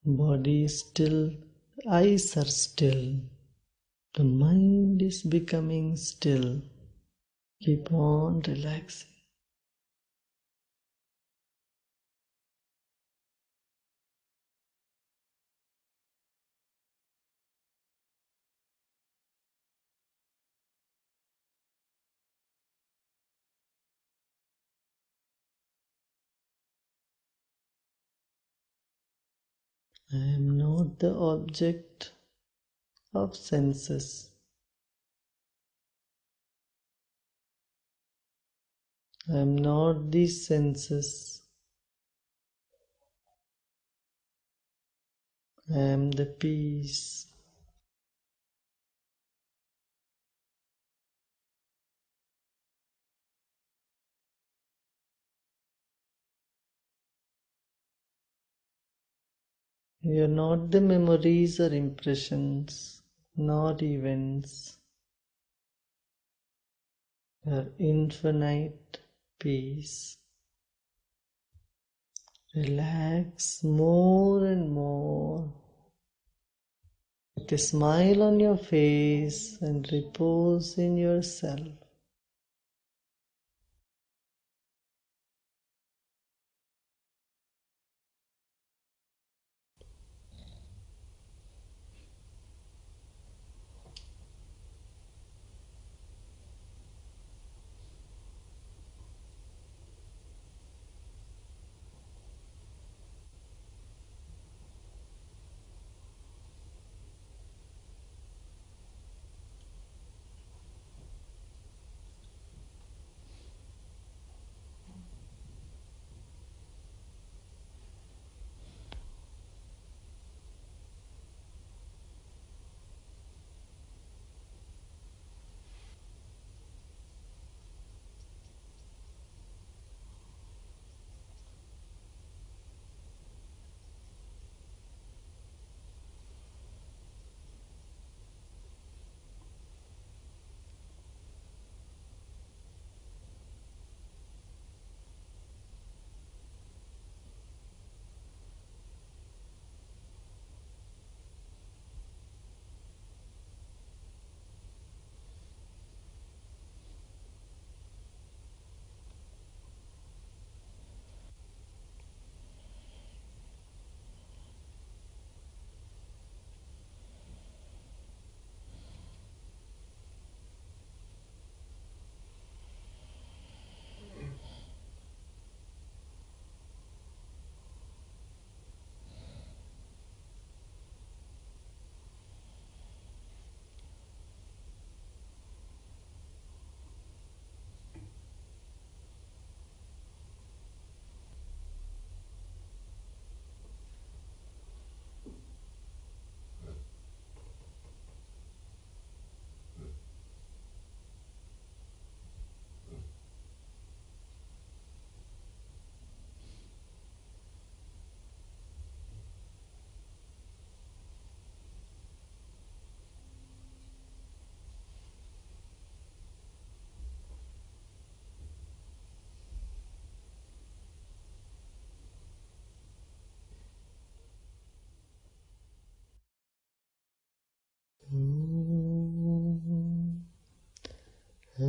Body is still, eyes are still. The mind is becoming still. Keep on relaxing. I am not the object of senses. I am not these senses. I am the peace. You are not the memories or impressions, not events. You are infinite peace. Relax more and more. With a smile on your face and repose in yourself.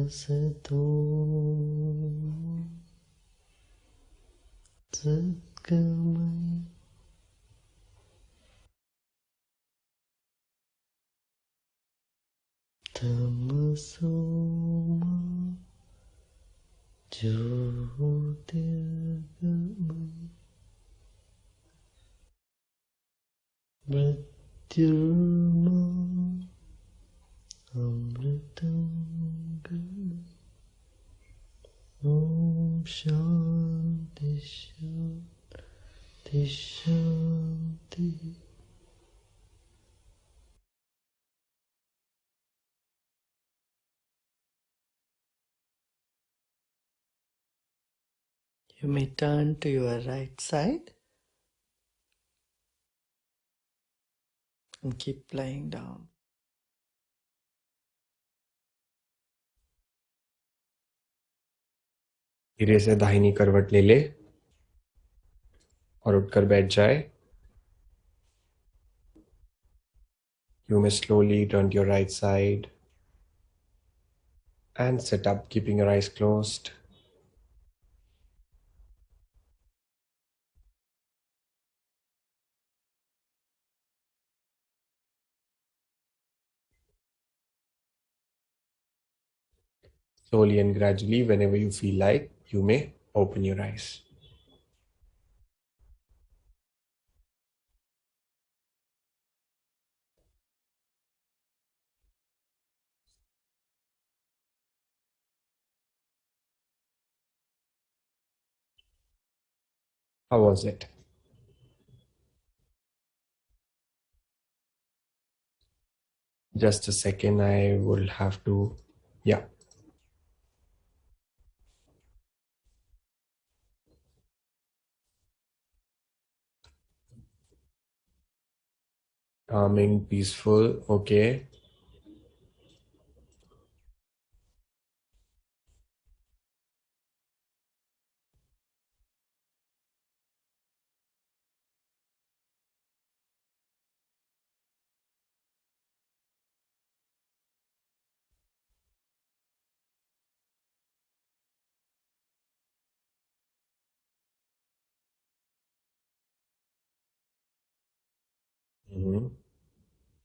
Sato Satgamaya Tamasoma Jyotirgamaya Mrityurma Amritam Om Shanti Shanti Shanti. You may turn to your right side and keep lying down. धीरे से दाहिनी करवट ले ले और उठकर बैठ जाए. You may slowly turn to your right side and sit up, keeping your eyes closed. Slowly and gradually, whenever you feel like, you may open your eyes. How was it? Just a second, I will have to, yeah. Calming, peaceful, okay.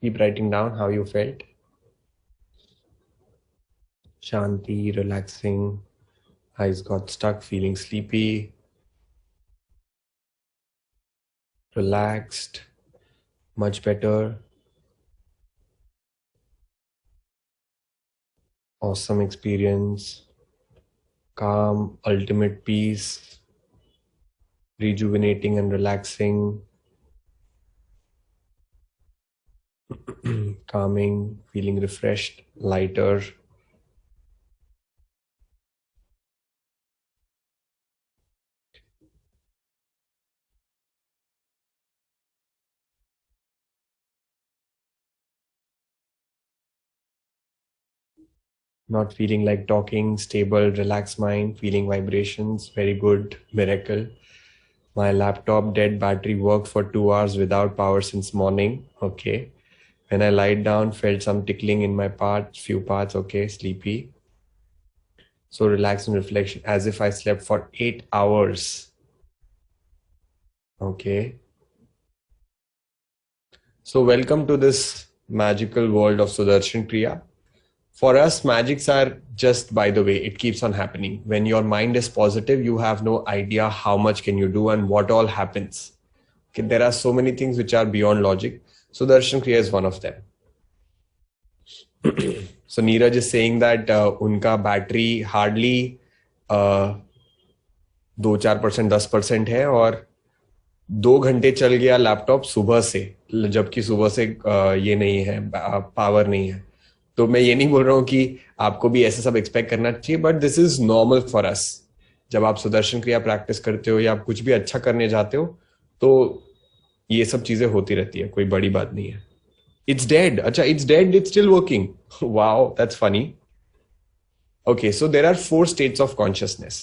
Keep writing down how you felt. Shanti, relaxing, eyes got stuck, feeling sleepy, relaxed, much better. Awesome experience, calm, ultimate peace, rejuvenating and relaxing, calming, feeling refreshed, lighter. Not feeling like talking, stable, relaxed mind, feeling vibrations, very good, miracle. My laptop dead battery worked for 2 hours without power since morning, okay. When I lied down, felt some tickling in my few parts, okay, sleepy. So relaxed and reflection, as if I slept for 8 hours. Okay. So welcome to this magical world of Sudarshan Kriya. For us, magics are just by the way, it keeps on happening. When your mind is positive, you have no idea how much can you do and what all happens. Okay, there are so many things which are beyond logic. Sudarshan Kriya is one of them. So Neeraj is saying that unka battery hardly 2-4%, 10% है और 2 घंटे चल गया laptop सुबह से, जबकि सुबह से ये नहीं है, पावर नहीं है. तो मैं ये नहीं बोल रहा हूँ कि आपको भी ऐसा सब एक्सपेक्ट करना चाहिए, but this is normal for us. जब आप सुदर्शन क्रिया प्रैक्टिस करते हो या आप कुछ भी अच्छा करने जाते हो तो ये सब चीजें होती रहती है, कोई बड़ी बात नहीं है. It's dead. Acha, it's dead. It's still working. Wow, that's funny. Okay, so there are 4 states of consciousness.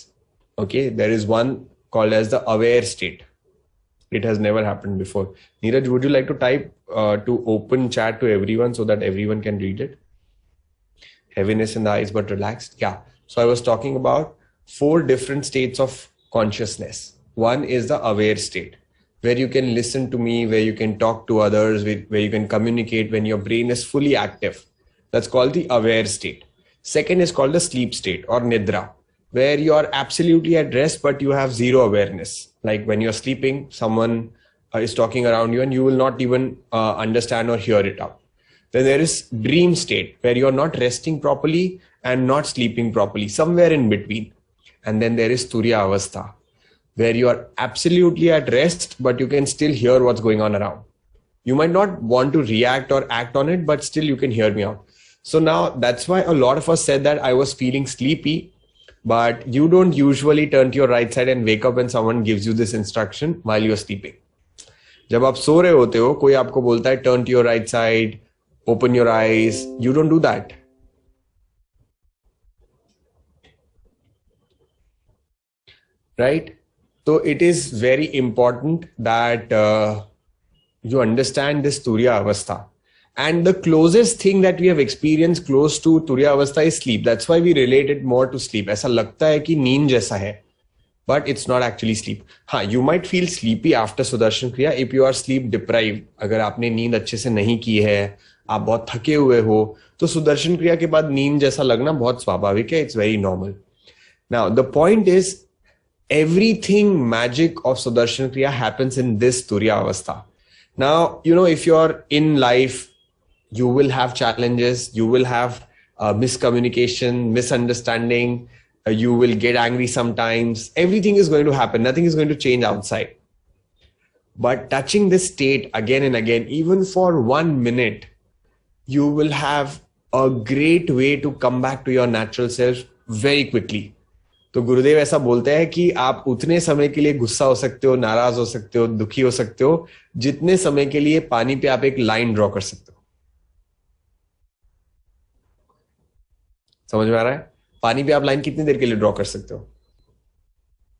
Okay, there is one called as the aware state. It has never happened before. Neeraj, would you like to type to open chat to everyone so that everyone can read it? heaviness in the eyes but relaxed. Yeah. So I was talking about 4 different states of consciousness. One is the aware state, where you can listen to me, where you can talk to others, where you can communicate when your brain is fully active. That's called the aware state. Second is called the sleep state or nidra, where you are absolutely at rest but you have zero awareness. Like when you're sleeping, someone is talking around you and you will not even understand or hear it out. Then there is dream state, where you're not resting properly and not sleeping properly, somewhere in between. And then there is Turiya Avastha, where you are absolutely at rest, but you can still hear what's going on around. You might not want to react or act on it, but still you can hear me out. So now that's why a lot of us said that I was feeling sleepy, but you don't usually turn to your right side and wake up when someone gives you this instruction while you're sleeping. जब आप सो रहे होते हो, कोई आपको बोलता है turn to your right side, open your eyes. You don't do that. Right? So it is very important that you understand this Turiya Avastha. And the closest thing that we have experienced close to Turiya Avastha is sleep. That's why we relate it more to sleep. ऐसा लगता है कि नींद जैसा है, but it's not actually sleep. हाँ, you might feel sleepy after Sudarshan Kriya if you are sleep deprived. अगर आपने नींद अच्छे से नहीं की है, आप बहुत थके हुए हो, तो सुदर्शन क्रिया के बाद नींद जैसा लगना बहुत स्वाभाविक है. It's very normal. Now the point is, everything magic of Sudarshan Kriya happens in this Turiya Avastha. Now, if you're in life, you will have challenges, you will have miscommunication, misunderstanding, you will get angry sometimes. Everything is going to happen. Nothing is going to change outside. But touching this state again and again, even for 1 minute, you will have a great way to come back to your natural self very quickly. तो गुरुदेव ऐसा बोलते हैं कि आप उतने समय के लिए गुस्सा हो सकते हो, नाराज हो सकते हो, दुखी हो सकते हो, जितने समय के लिए पानी पे आप एक लाइन ड्रॉ कर सकते हो. समझ में आ रहा है? पानी पे आप लाइन कितनी देर के लिए ड्रॉ कर सकते हो?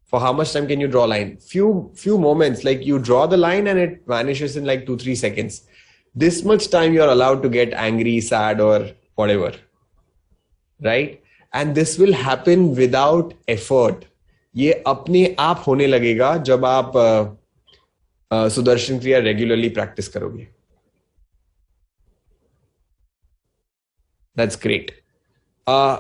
For how much time can you draw line? Few moments, like you draw the line and it vanishes in like 2-3 seconds. This much time you are allowed to get angry, sad or whatever, right? And this will happen without effort. ये अपने आप होने लगेगा जब आप सुदर्शन क्रिया regularly practice करोगे. That's great.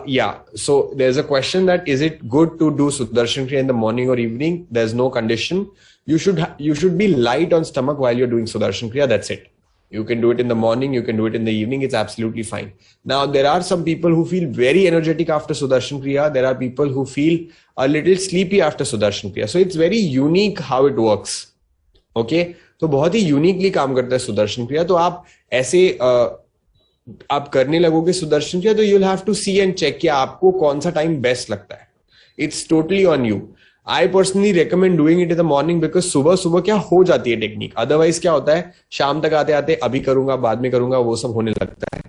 Yeah. So there's a question that is it good to do Sudarshan Kriya in the morning or evening? There's no condition. You should be light on stomach while you're doing Sudarshan Kriya. That's it. You can do it in the morning. You can do it in the evening. It's absolutely fine. Now, there are some people who feel very energetic after Sudarshan Kriya. There are people who feel a little sleepy after Sudarshan Kriya. So it's very unique how it works. Okay. तो बहुत ही uniquely काम करता है सुदर्शन क्रिया. तो आप ऐसे आप करने लगोगे सुदर्शन क्रिया, तो you'll have to see and check कि आपको कौन सा टाइम बेस्ट लगता है. It's totally on you. I personally recommend doing it in the morning because सुबह सुबह क्या हो जाती है टेक्निक. अदरवाइज क्या होता है, शाम तक आते आते अभी करूंगा बाद में करूंगा वो सब होने लगता है.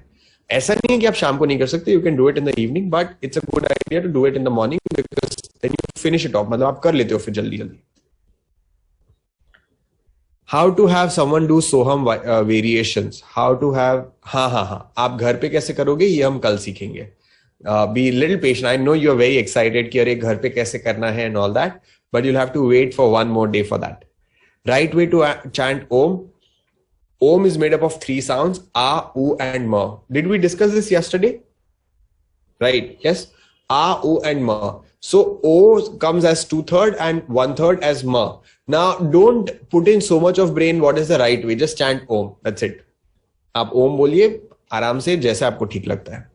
ऐसा नहीं है कि आप शाम को नहीं कर सकते. You can do it in the evening, but it's a good idea to do it in the morning because then you finish it off. मतलब आप कर लेते हो फिर जल्दी जल्दी. How to have someone do soham variations? How to have हाँ आप घर पे कैसे करोगे ये हम कल सीखेंगे. Be a little patient. I know you are very excited कि अरे घर पे कैसे करना है and all that, but you'll have to wait for one more day for that. Right way to chant Om. Om is made up of 3 sounds: A, U, and Ma. Did we discuss this yesterday? Right? Yes. A, U, and Ma. So O comes as 2/3 and 1/3 as Ma. Now don't put in so much of brain. What is the right way? Just chant Om. That's it. आप ओम बोलिए आराम से जैसे आपको ठीक लगता है.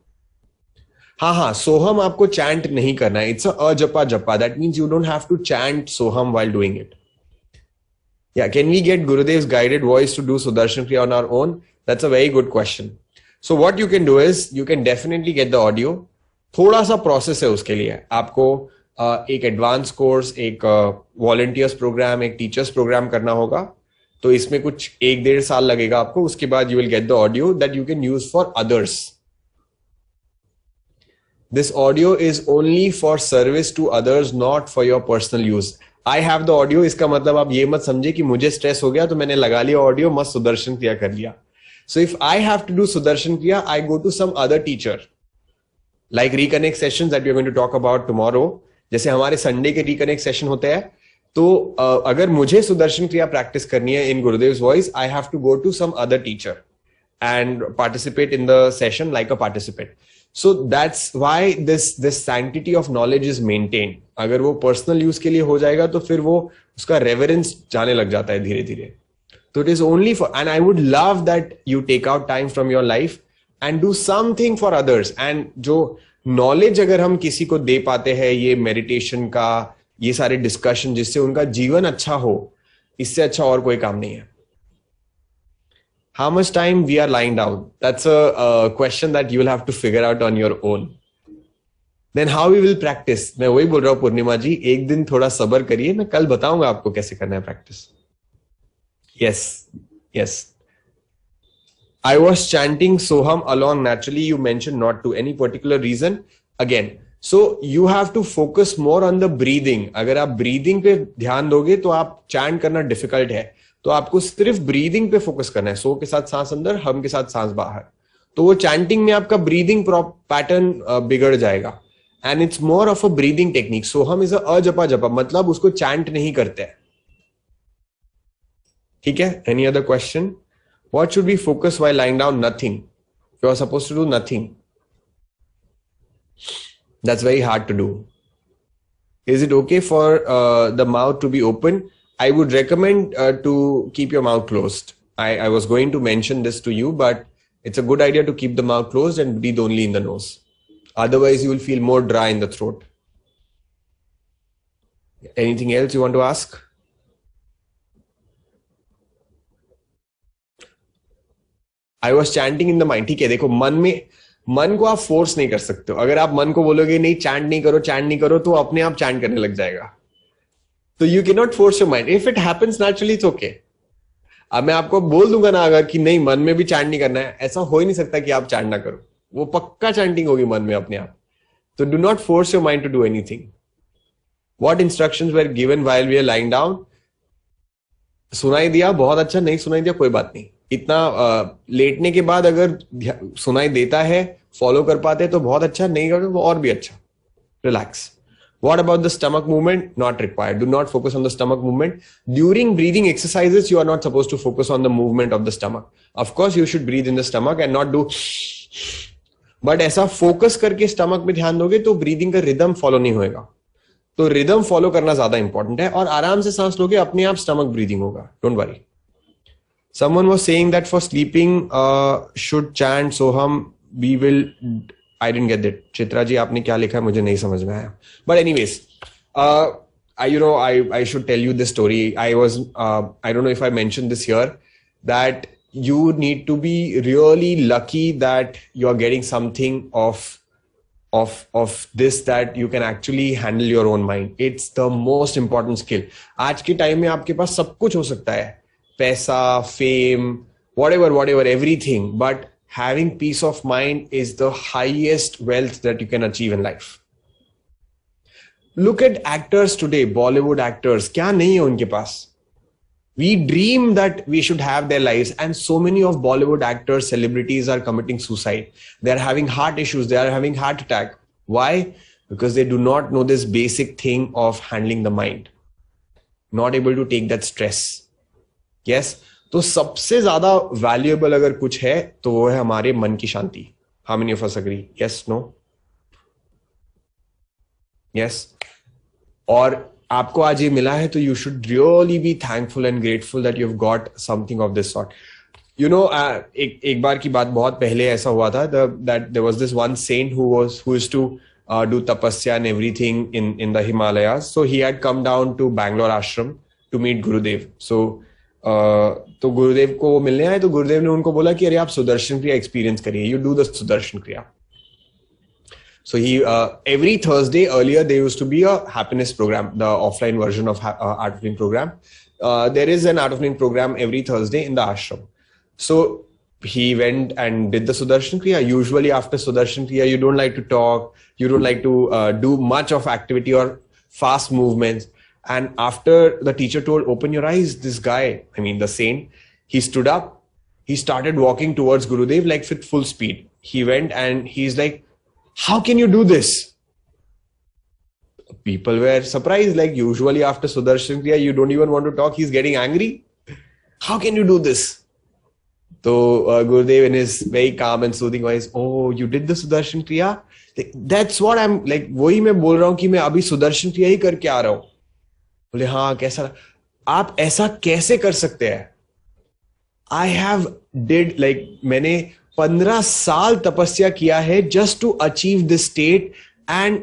हाँ सोहम आपको चैंट नहीं करना है. It's a japa japa. That means you don't have to chant soham while doing it. Yeah, can we get Gurudev's guided voice to do Sudarshan Kriya on our own? That's a very good question. So what you can do is you can definitely get the audio. थोड़ा सा process है उसके लिए. आपको एक advance course, एक volunteers programme, एक teachers programme करना होगा. तो इसमें कुछ 1-1.5 साल लगेगा आपको. उसके बाद you will get the audio that you can use for others. This audio is only for service to others, not for your personal use. I have the audio. इसका मतलब आप ये मत समझे कि मुझे स्ट्रेस हो गया तो मैंने लगा लिया ऑडियो, मस्त सुदर्शन क्रिया कर लिया. So if I have to do Sudarshan Kriya, I go to some other teacher. like reconnect sessions that we are going to talk about tomorrow. जैसे हमारे संडे के reconnect session होते हैं, तो अगर मुझे सुदर्शन क्रिया प्रैक्टिस करनी है in Gurudev's voice, I have to go to some other teacher and participate in the session like a participant. So that's why this sanctity of knowledge is maintained. अगर वो personal use के लिए हो जाएगा तो फिर वो उसका reverence जाने लग जाता है धीरे धीरे. So it is only for, and I would love that you take out time from your life and do something for others. And जो knowledge अगर हम किसी को दे पाते हैं, ये meditation का, ये सारे discussion जिससे उनका जीवन अच्छा हो, इससे अच्छा और कोई काम नहीं है. How much time we are lying down? That's a question that you will have to figure out on your own. Then how we will practice? मैं वही बोल रहा हूँ पूर्णिमा जी, एक दिन थोड़ा सब्र करिए, मैं कल बताऊंगा आपको कैसे करना है practice. Yes. I was chanting Soham along naturally. You mentioned not to any particular reason. Again, so you have to focus more on the breathing. अगर आप breathing पे ध्यान दोगे तो आप chant करना difficult है. तो आपको सिर्फ breathing पे focus करना है. सो के साथ सांस अंदर, हम के साथ सांस बाहर. तो वो chanting में आपका breathing pattern बिगड़ जाएगा. And it's more of a breathing technique. Soham is a अजपा जपा, मतलब उसको chant नहीं करते हैं. ठीक है? Any other question? What should we focus while lying down? Nothing. You are supposed to do nothing. That's very hard to do. Is it okay for the mouth to be open? I would recommend to keep your mouth closed. I was going to mention this to you, but it's a good idea to keep the mouth closed and breathe only in the nose. Otherwise, you will feel more dry in the throat. Anything else you want to ask? I was chanting in the mind. ठीक है, देखो मन को आप force नहीं कर सकते हो. अगर आप मन को बोलोगे नहीं चैंट नहीं करो तो अपने आप चैंट करने लग जाएगा. तो you can not force your mind. If it happens naturally it's okay. अब मैं आपको बोल दूंगा ना अगर कि नहीं मन में भी चैंट नहीं करना है, ऐसा हो ही नहीं सकता कि आप चैंट ना करो. वो पक्का चैंटिंग होगी मन में अपने आप. तो do not force your mind to do anything. What instructions were given while we are lying down? सुनाई दिया? बहुत अच्छा. नहीं सुनाई दिया? कोई बात नहीं. इतना लेटने के बाद अगर सुनाई देता है, फॉलो कर पाते तो बहुत अच्छा. नहीं करते वो और भी अच्छा. Relax. What about the stomach movement? Not required. Do not focus on the stomach movement. During breathing exercises, you are not supposed to focus on the movement of the stomach. Of course, you should breathe in the stomach and not do. But ऐसा focus करके stomach में ध्यान दोगे तो breathing का rhythm follow नहीं होएगा. तो rhythm follow करना ज्यादा important है. और आराम से सांस लोगे अपने आप stomach breathing होगा. Don't worry. Someone was saying that for sleeping should chant Soham. We will. I didn't get that. Chitra ji आपने क्या लिखा है मुझे नहीं समझ में आया. But anyways, I should tell you this story. I don't know if I mentioned this here, that you need to be really lucky that you are getting something of this, that you can actually handle your own mind. It's the most important skill. आज के time में आपके पास सब कुछ हो सकता है. पैसा, fame, whatever, everything. But having peace of mind is the highest wealth that you can achieve in life. Look at actors today, Bollywood actors. क्या नहीं है उनके पास? We dream that we should have their lives, and so many of Bollywood actors, celebrities are committing suicide. They are having heart issues. They are having heart attack. Why? Because they do not know this basic thing of handling the mind. Not able to take that stress. Yes. तो सबसे ज्यादा valuable अगर कुछ है तो वो है हमारे मन की शांति. How many of us agree? Yes, no? Yes. और आपको आज ये मिला है तो you should really be thankful and grateful that you've got something of this sort. You know, एक बार की बात बहुत पहले ऐसा हुआ था that there was this one saint who used to do tapasya and everything in the Himalayas. So he had come down to Bangalore ashram to meet Gurudev. So तो गुरुदेव को वो मिलने आए. तो गुरुदेव ने उनको बोला कि अरे आप सुदर्शन क्रिया एक्सपीरियंस करिए. यू डू द सुदर्शन क्रिया. So he every Thursday earlier there used to be a happiness program, the offline version of Art of Living program. There is an Art of Living program every Thursday in the ashram. So he went and did the Sudarshan Kriya. Usually after Sudarshan Kriya you don't like to talk, you don't like to do much of activity or fast movements. And after the teacher told, open your eyes, this guy, I mean the saint, he stood up, he started walking towards Gurudev like with full speed. He went and he's like, How can you do this? People were surprised. Like usually after Sudarshan Kriya, you don't even want to talk. He's getting angry. How can you do this? So Gurudev in his very calm and soothing voice, oh, you did the Sudarshan Kriya? That's what I'm like, वही मैं बोल रहा हूँ कि मैं अभी सुदर्शन क्रिया ही करके आ रहा हूँ. बोले हाँ कैसा, आप ऐसा कैसे कर सकते हैं? I have did like मैंने 15 साल तपस्या किया है just to achieve this state, and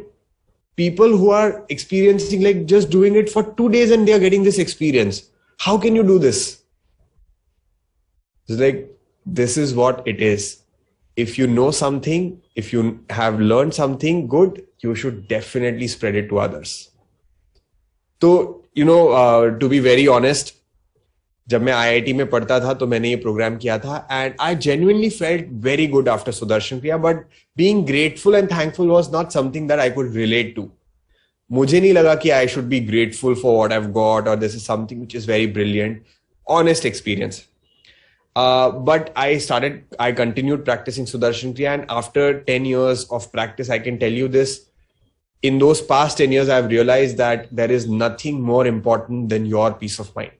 people who are experiencing like just doing it for 2 days and they are getting this experience. How can you do this? It's like, this is what it is. If you know something, if you have learned something good, you should definitely spread it to others. So, to be very honest, जब मैं IIT में पढ़ता था तो मैंने ये programme किया था, and I genuinely felt very good after Sudarshan Kriya, but being grateful and thankful was not something that I could relate to. मुझे नहीं लगा कि I should be grateful for what I've got or this is something which is very brilliant. Honest experience. But I continued practicing Sudarshan Kriya, and after 10 years of practice, I can tell you this. In those past 10 years, I've realized that there is nothing more important than your peace of mind.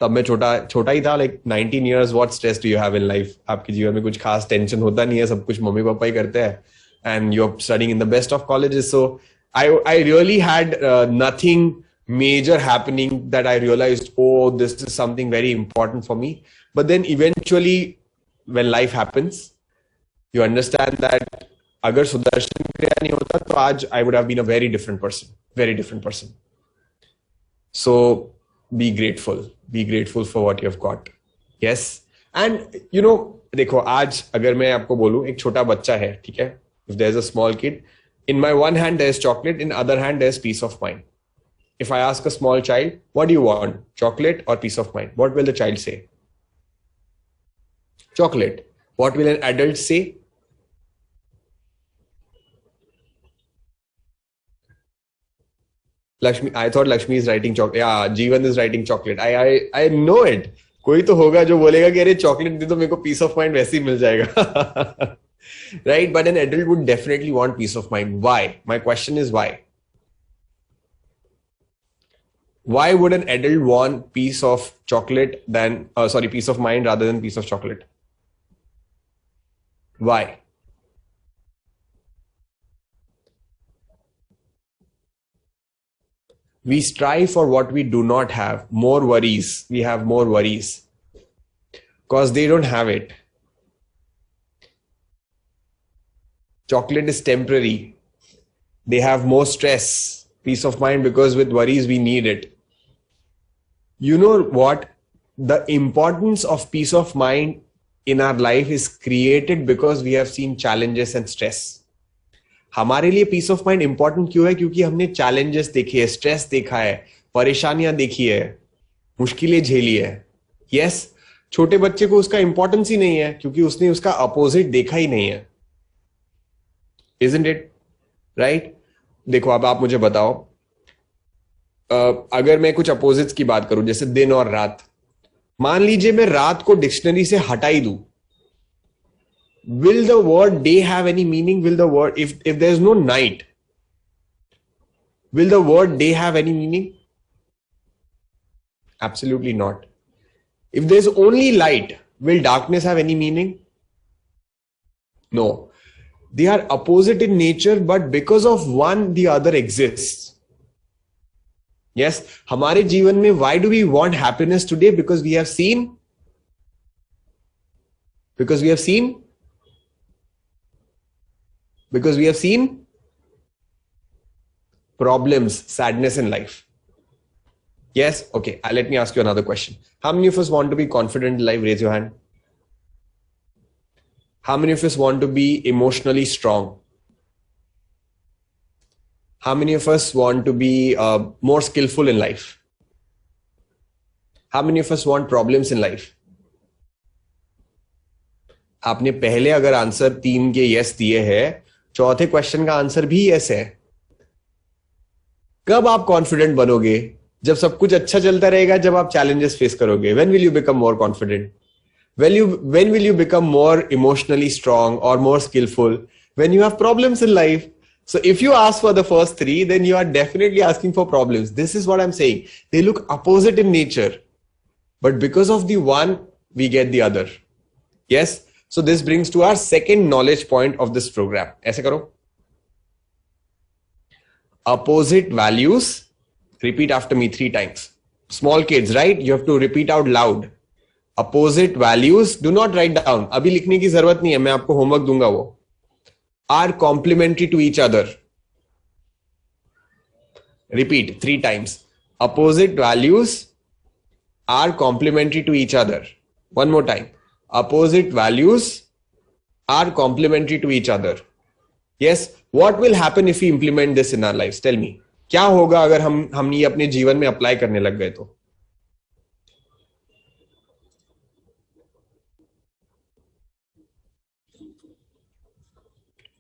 तब मैं छोटा ही था, like 19 years, what stress do you have in life? आपके जीवन में कुछ खास tension होता नहीं है, सब कुछ मम्मी पापा ही करते हैं, and you're studying in the best of colleges. So I really had nothing major happening that I realized, oh, this is something very important for me. But then eventually, when life happens, you understand that अगर सुदर्शन क्रिया नहीं होता तो आज I would have been a very different person. So be grateful for what you have got. Yes. And देखो आज अगर मैं आपको बोलूं, एक छोटा बच्चा है, ठीक है, if there's a small kid, in my one hand there's chocolate, in other hand there's peace of mind. If I ask a small child, what do you want, chocolate or peace of mind? What will the child say? Chocolate. What will an adult say? Lakshmi, I thought Lakshmi is writing chocolate. Yeah, Jeevan is writing chocolate. I know it. कोई तो होगा जो बोलेगा कि अरे chocolate दे तो मेरे को peace of mind वैसे ही मिल जाएगा. Right? But an adult would definitely want peace of mind. Why? My question is why? Why would an adult want peace of chocolate peace of mind rather than piece of chocolate? Why? We strive for what we do not have. More worries. We have more worries because they don't have it. Chocolate is temporary. They have more stress. Peace of mind, because with worries we need it. You know what? The importance of peace of mind in our life is created because we have seen challenges and stress. हमारे लिए piece of mind important क्यों है? क्योंकि हमने challenges देखे है, stress देखा है, परेशानियां देखी है, मुश्किलें झेली है. यस, छोटे बच्चे को उसका इंपॉर्टेंस ही नहीं है क्योंकि उसने उसका अपोजिट देखा ही नहीं है. Isn't it? Right? देखो अब आप मुझे बताओ, अगर मैं कुछ अपोजिट्स की बात करूं जैसे दिन और रात, मान लीजिए मैं रात को डिक्शनरी से हटा ही दूं, will the word day have any meaning? Will the word, if there's no night, will the word day have any meaning? Absolutely not. If there's only light, will darkness have any meaning? No. They are opposite in nature, but because of one, the other exists. Yes, हमारे जीवन में why do we want happiness today? Because we have seen problems, sadness in life. Yes? Okay, let me ask you another question. How many of us want to be confident in life? Raise your hand. How many of us want to be emotionally strong? How many of us want to be more skillful in life? How many of us want problems in life? आपने पहले अगर answer 3 के yes दिए हैं, चौथे question का answer भी yes है. कब आप कॉन्फिडेंट बनोगे? जब सब कुछ अच्छा चलता रहेगा, जब आप चैलेंजेस फेस करोगे. When will you become more confident? When will you become more emotionally strong or more skillful? When you have problems in life. So if you ask for the first three, then you are definitely asking for problems. This is what I'm saying. They look opposite in nature, but because of the one, we get the other. Yes. So this brings to our second knowledge point of this program. ऐसे करो. Opposite values. Repeat after me 3 times. Small kids, right? You have to repeat out loud. Opposite values. Do not write down. अभी लिखने की जरूरत नहीं है. मैं आपको होमवर्क दूंगा वो. Are complementary to each other. Repeat 3 times. Opposite values are complementary to each other. One more time. Opposite values are complementary to each other. Yes. What will happen if we implement this in our lives? Tell me. क्या होगा अगर हम ये अपने जीवन में apply करने लग गए तो?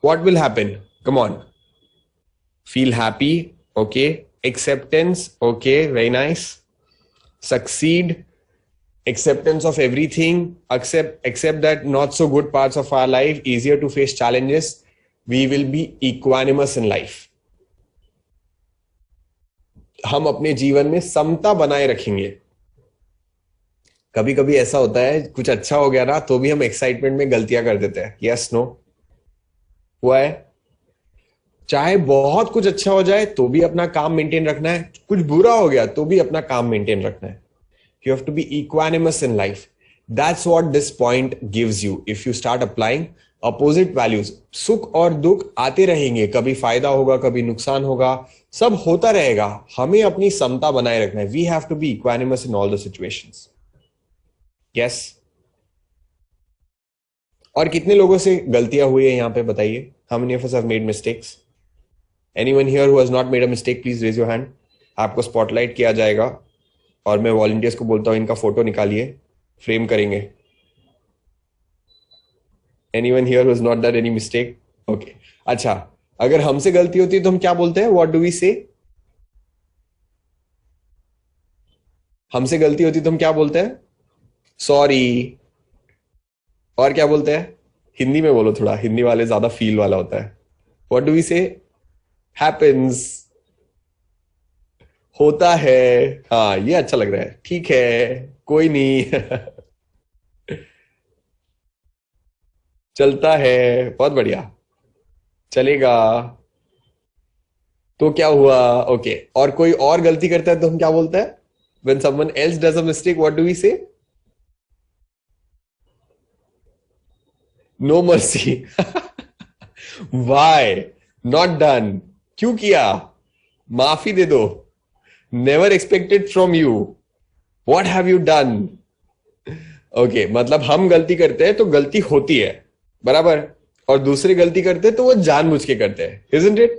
What will happen? Come on. Feel happy. Okay. Acceptance. Okay. Very nice. Succeed. Acceptance of everything. Accept that not so good parts of our life. Easier to face challenges. We will be equanimous in life. हम अपने जीवन में समता बनाए रखेंगे. कभी कभी ऐसा होता है कुछ अच्छा हो गया ना तो भी हम एक्साइटमेंट में गलतियां कर देते हैं. यस नो हुआ है. चाहे बहुत कुछ अच्छा हो जाए तो भी अपना काम मेंटेन रखना है. कुछ बुरा हो गया तो भी अपना काम मेंटेन रखना है. You have to be equanimous in life. That's what this point gives you. If you start applying opposite values, सुख और दुख आते रहेंगे. कभी फायदा होगा, कभी नुकसान होगा, सब होता रहेगा. हमें अपनी समता बनाए रखना है. We have to be equanimous in all the situations. Yes. और कितने लोगों से गलतियां हुई है यहां पे बताइए. How many of us have made mistakes? Anyone here who has not made a mistake, please raise your hand. आपको स्पॉटलाइट किया जाएगा और मैं वॉलंटियर्स को बोलता हूं इनका फोटो निकालिए, फ्रेम करेंगे. Anyone here who has not done any mistake? Okay. अच्छा, अगर हमसे गलती होती है तो हम क्या बोलते हैं? What do we say? हमसे गलती होती है तो हम क्या बोलते हैं? Sorry. और क्या बोलते हैं? हिंदी में बोलो थोड़ा. हिंदी वाले ज्यादा फील वाला होता है. What do we say? Happens. होता है. हाँ, ये अच्छा लग रहा है. ठीक है, कोई नहीं. चलता है. बहुत बढ़िया. चलेगा. तो क्या हुआ? ओके. और कोई और गलती करता है तो हम क्या बोलते हैं? When someone else does a mistake, what do we say? No mercy. Why? Not done. क्यों किया? माफी दे दो. Never expected from you. What have you done? Okay, मतलब हम गलती करते हैं तो गलती होती है, बराबर. और दूसरे गलती करते हैं तो वो जानबूझ के करते हैं. Isn't it?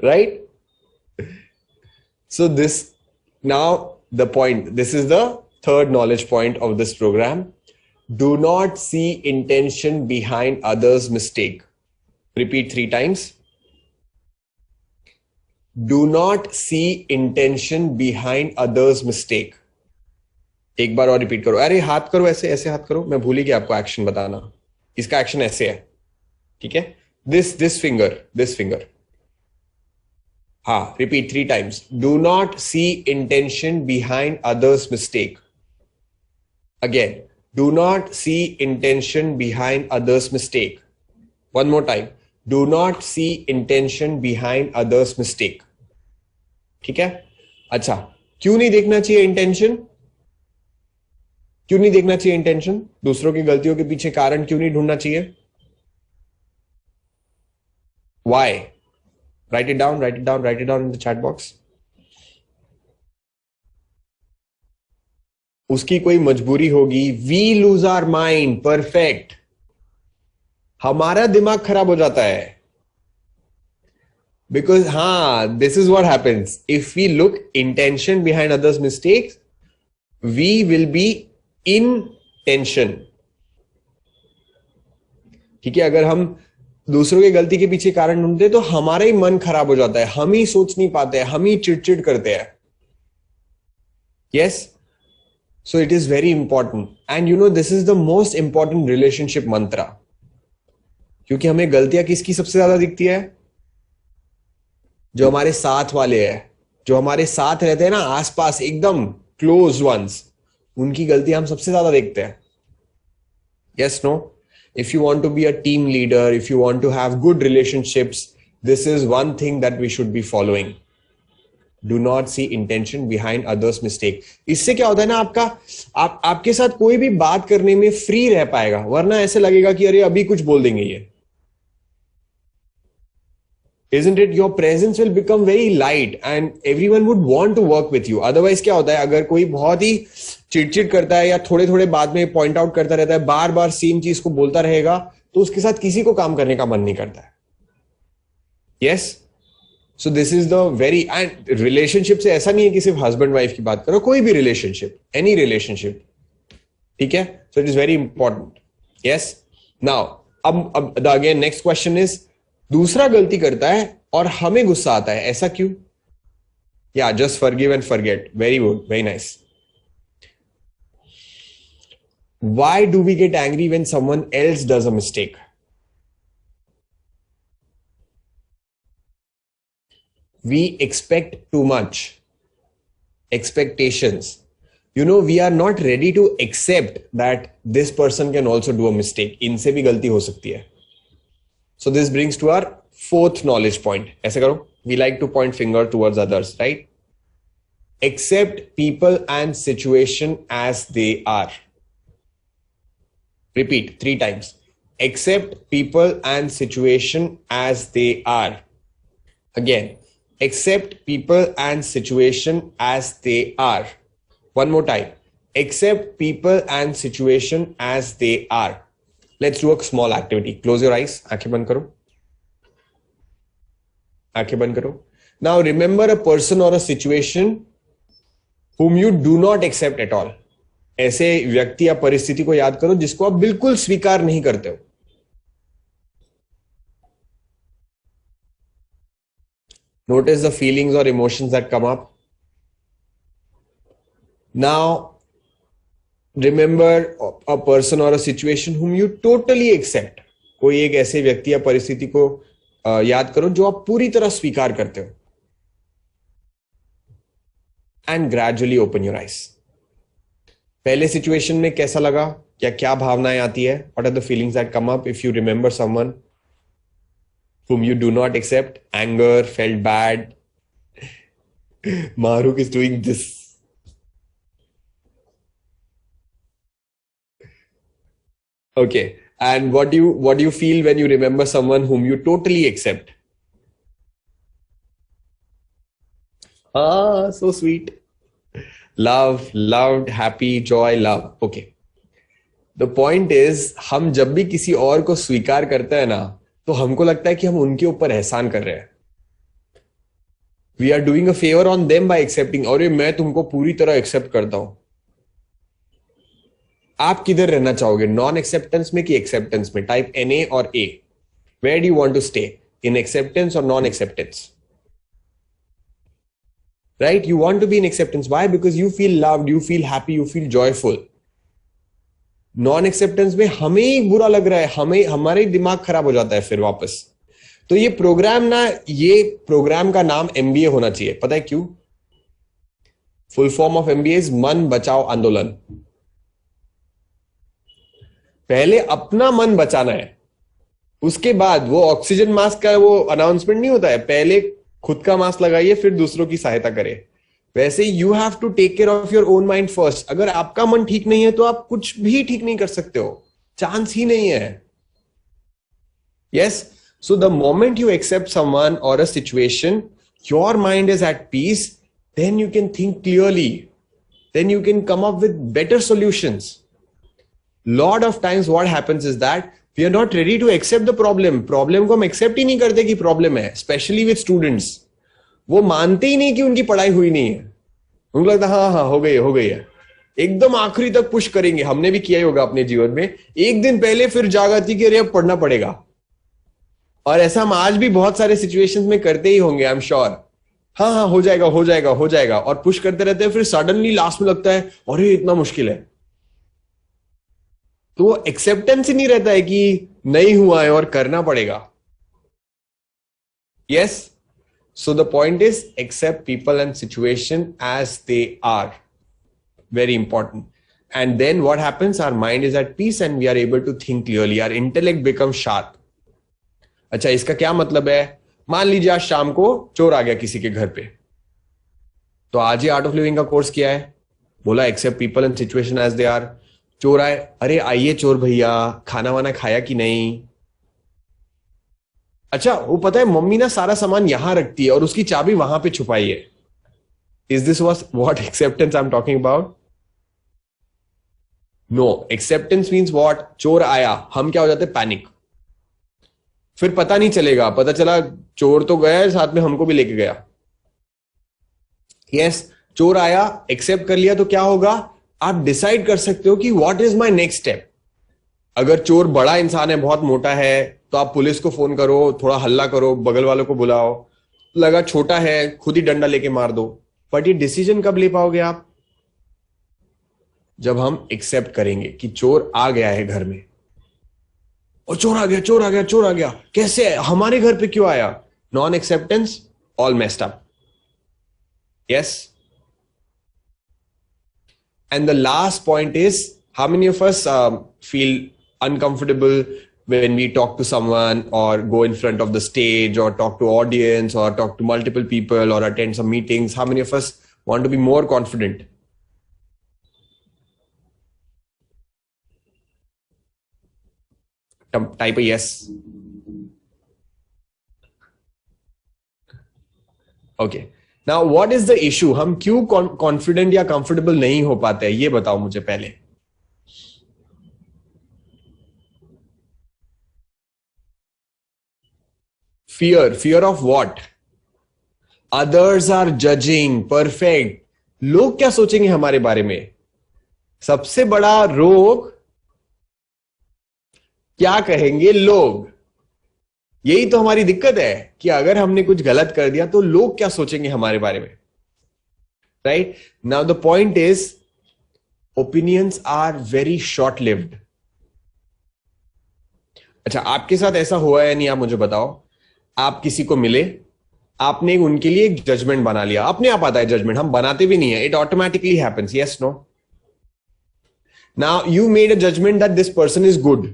Right? So now the point, this is the third knowledge point of this program. Do not see intention behind others' mistake. Repeat 3 times. Do not see intention behind others' mistake. एक बार और repeat करो. अरे हाथ करो, ऐसे हाथ करो. मैं भूल ही गया आपको एक्शन बताना. इसका एक्शन ऐसे है, ठीक है? This finger. हाँ, repeat 3 times. Do not see intention behind others' mistake. Again, do not see intention behind others' mistake. One more time. Do not see intention behind others' mistake. ठीक है? अच्छा, क्यों नहीं देखना चाहिए इंटेंशन? क्यों नहीं देखना चाहिए इंटेंशन? दूसरों की गलतियों के पीछे कारण क्यों नहीं ढूंढना चाहिए? Why? Write it down in the chat box. उसकी कोई मजबूरी होगी. We lose our mind. Perfect. हमारा दिमाग खराब हो जाता है. Because this is what happens. If we look intention behind others' mistakes, we will be in tension. ठीक है? अगर हम दूसरों की गलती के पीछे कारण ढूंढते तो हमारा ही मन खराब हो जाता है. हम ही सोच नहीं पाते हैं, हम ही चिड़चिड़ करते हैं. Yes? So it is very important. And you know, this is the most important relationship mantra. क्योंकि हमें गलतियां किसकी सबसे ज्यादा दिखती है? जो हमारे साथ वाले हैं, जो हमारे साथ रहते हैं ना, आसपास एकदम क्लोज वंस, उनकी गलतियां हम सबसे ज्यादा देखते हैं. Yes, no? If you want to be a team leader, if you want to have good relationships, this is one thing that we should be following. Do not see intention behind others' mistake. इससे क्या होता है ना, आपके साथ कोई भी बात करने में फ्री रह पाएगा, वरना ऐसे लगेगा कि अरे अभी कुछ बोल देंगे ये. Isn't it? Your presence will become very light and everyone would want to work with you. Otherwise क्या होता है, अगर कोई बहुत ही चिड़चिड़ करता है या थोड़े थोड़े बाद में पॉइंट आउट करता रहता है, बार बार सेम चीज को बोलता रहेगा, तो उसके साथ किसी को काम करने का मन नहीं करता है. Yes? So this is the very, and relationship से ऐसा नहीं है कि सिर्फ हस्बैंड वाइफ की बात करो, कोई भी रिलेशनशिप, एनी रिलेशनशिप. ठीक है? So it is very important. Yes? Now, अब again next question is, दूसरा गलती करता है और हमें गुस्सा आता है, ऐसा क्यों? Yeah, just forgive and forget. Very good, very nice. Why do we get angry when someone else does a mistake? We expect too much. Expectations. You know, we are not ready to accept that this person can also do a mistake. इनसे भी गलती हो सकती है. So this brings to our fourth knowledge point. ऐसे करो. We like to point finger towards others, right? Accept people and situation as they are. Repeat 3 times. Accept people and situation as they are. Again. Accept people and situation as they are. One more time. Accept people and situation as they are. Let's do a small activity. Close your eyes. आंखें बंद करो. आंखें बंद करो. Now remember a person or a situation whom you do not accept at all. ऐसे व्यक्ति या परिस्थिति को याद करो जिसको आप बिल्कुल स्वीकार नहीं करते हो. Notice the feelings or emotions that come up. Now, remember a person or a situation whom you totally accept. कोई एक ऐसे व्यक्ति या परिस्थिति को याद करो जो आप पूरी तरह स्वीकार करते हो. And gradually open your eyes. पहले सिचुएशन में कैसा लगा, क्या भावनाएं आती है? What are the feelings that come up if you remember someone whom you do not accept? Anger, felt bad. Mahrukh is doing this. Okay. And what do you feel when you remember someone whom you totally accept? Ah, so sweet. Love, loved, happy, joy, love. Okay. The point is, हम जब भी किसी और को स्वीकार करते हैं ना, तो हमको लगता है कि हम उनके ऊपर एहसान कर रहे हैं. We are doing a favour on them by accepting. और मैं तुमको पूरी तरह एक्सेप्ट करता हूं. आप किधर रहना चाहोगे, नॉन एक्सेप्टेंस में कि एक्सेप्टेंस में? Type NA or A. Where do you want to stay, in acceptance or non acceptance? Right, you want to be in acceptance. Why? Because you feel loved, you feel happy, you feel joyful. Non acceptance में हमें ही बुरा लग रहा है, हमें हमारे दिमाग खराब हो जाता है फिर वापस. तो ये प्रोग्राम का नाम MBA होना चाहिए. पता है क्यों? Full form of MBA is मन बचाओ आंदोलन. पहले अपना मन बचाना है, उसके बाद वो ऑक्सीजन मास्क का वो अनाउंसमेंट नहीं होता है, पहले खुद का मास्क लगाइए फिर दूसरों की सहायता करें. वैसे you have to take care of your own mind first. अगर आपका मन ठीक नहीं है तो आप कुछ भी ठीक नहीं कर सकते हो, चांस ही नहीं है. Yes, so the moment you accept someone or a situation, your mind is at peace, then you can think clearly, then you can come up with better solutions. Lot of times what happens is that we are not ready to accept the problem. Problem को हम accept ही नहीं करते कि problem है. Specially with students, वो मानते ही नहीं कि उनकी पढ़ाई हुई नहीं है. उनको लगता है हाँ हो गई है. एकदम आखिरी तक पुश करेंगे. हमने भी किया ही होगा अपने जीवन में. एक दिन पहले फिर जागती कि अरे अब पढ़ना पड़ेगा. और ऐसा हम आज भी बहुत सारे सिचुएशंस में करते ही होंगे, आई एम श्योर. हाँ हाँ हो जाएगा हो जाएगा हो जाएगा, और पुश करते रहते हैं, फिर सडनली लास्ट में लगता है अरे इतना मुश्किल है। तो वो एक्सेप्टेंस ही नहीं रहता है कि नहीं हुआ है और करना पड़ेगा। Yes, so the point is accept people and situation as they are, very important. And then what happens, our mind is at peace and we are able to think clearly, our intellect becomes sharp. अच्छा, इसका क्या मतलब है? मान लीजिए आज शाम को चोर आ गया किसी के घर पे, तो आज ही आर्ट ऑफ लिविंग का कोर्स किया है, बोला accept people and situation as they are. चोर आए, अरे आइए चोर भैया, खाना वाना खाया कि नहीं? अच्छा, वो पता है मम्मी ना सारा सामान यहां रखती है और उसकी चाबी वहां पे छुपाई है। Is this was what acceptance I am talking about? No, acceptance means what? चोर आया, हम क्या हो जाते? पैनिक। फिर पता नहीं चलेगा, पता चला चोर तो गया, साथ में हमको भी लेके गया। यस, चोर आया, एक्सेप्ट कर लिया तो क्या होगा? आप डिसाइड कर सकते हो कि what is my next step. अगर चोर बड़ा इंसान है, बहुत मोटा है, तो आप पुलिस को फोन करो, थोड़ा हल्ला करो, बगल वालों को बुलाओ। लगा छोटा है, खुद ही डंडा लेके मार दो। बट ये डिसीजन कब ले पाओगे आप? जब हम एक्सेप्ट करेंगे कि चोर आ गया है घर में, और चोर आ गया चोर आ गया चोर आ गया, कैसे है? हमारे घर पे क्यों आया? Non acceptance, all messed up. Yes, and the last point is, how many of us feel uncomfortable when we talk to someone or go in front of the stage or talk to audience or talk to multiple people or attend some meetings? How many of us want to be more confident? Type a yes. Okay. Now what is the issue? हम क्यों confident या comfortable नहीं हो पाते हैं, ये बताओ मुझे पहले। Fear of what? Others are judging. Perfect. लोग क्या सोचेंगे हमारे बारे में? सबसे बड़ा रोग, क्या कहेंगे लोग? यही तो हमारी दिक्कत है कि अगर हमने कुछ गलत कर दिया तो लोग क्या सोचेंगे हमारे बारे में। Right now the point is, opinions are very short lived. अच्छा, आपके साथ ऐसा हुआ है नहीं? आप मुझे बताओ, आप किसी को मिले, आपने उनके लिए एक जजमेंट बना लिया। अपने आप आता है जजमेंट, हम बनाते भी नहीं है, it automatically happens. Yes, no? Now you made a judgement that this person is good,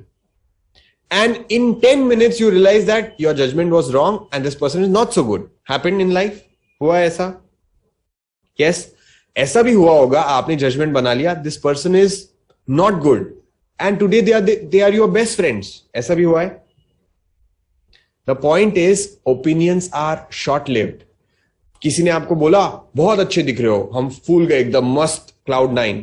and in 10 minutes you realize that your judgment was wrong and this person is not so good. Happened in life? हुआ ऐसा? Yes, ऐसा भी हुआ होगा, आपने judgment बना लिया, this person is not good and today they are your best friends. ऐसा भी हुआ है? The point is, opinions are short lived. किसी ने आपको बोला बहुत अच्छे दिख रहे हो, हम फूल गए एकदम मस्त, क्लाउड 9।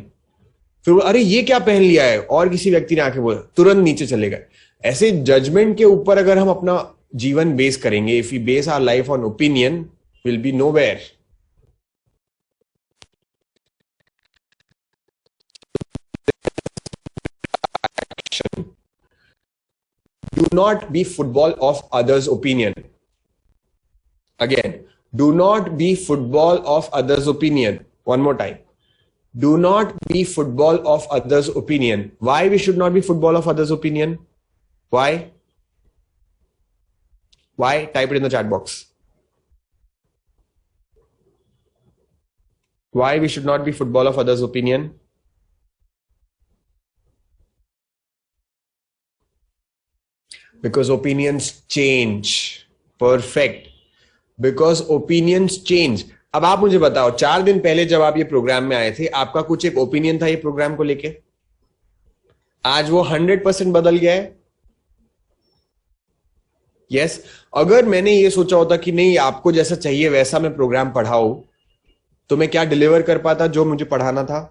फिर अरे ये क्या पहन लिया है, और किसी व्यक्ति ने आके बोला, तुरंत नीचे चले गए। ऐसे जजमेंट के ऊपर अगर हम अपना जीवन बेस करेंगे, if we base our life on opinion, will be nowhere. Do not be football of others' opinion. Again, do not be football of others' opinion. One more time. Do not be football of others' opinion. Why we should not be football of others' opinion? Why? Why? Type it in the chat box. Why we should not be football of others' opinion? Because opinions change. Perfect. Because opinions change. अब आप मुझे बताओ, 4 दिन पहले जब आप ये programme में आए थे, आपका कुछ एक ओपिनियन था ये प्रोग्राम को लेके? आज वो 100% बदल गया है? यस, अगर मैंने ये सोचा होता कि नहीं, आपको जैसा चाहिए वैसा मैं प्रोग्राम पढ़ाऊं, तो मैं क्या डिलीवर कर पाता जो मुझे पढ़ाना था?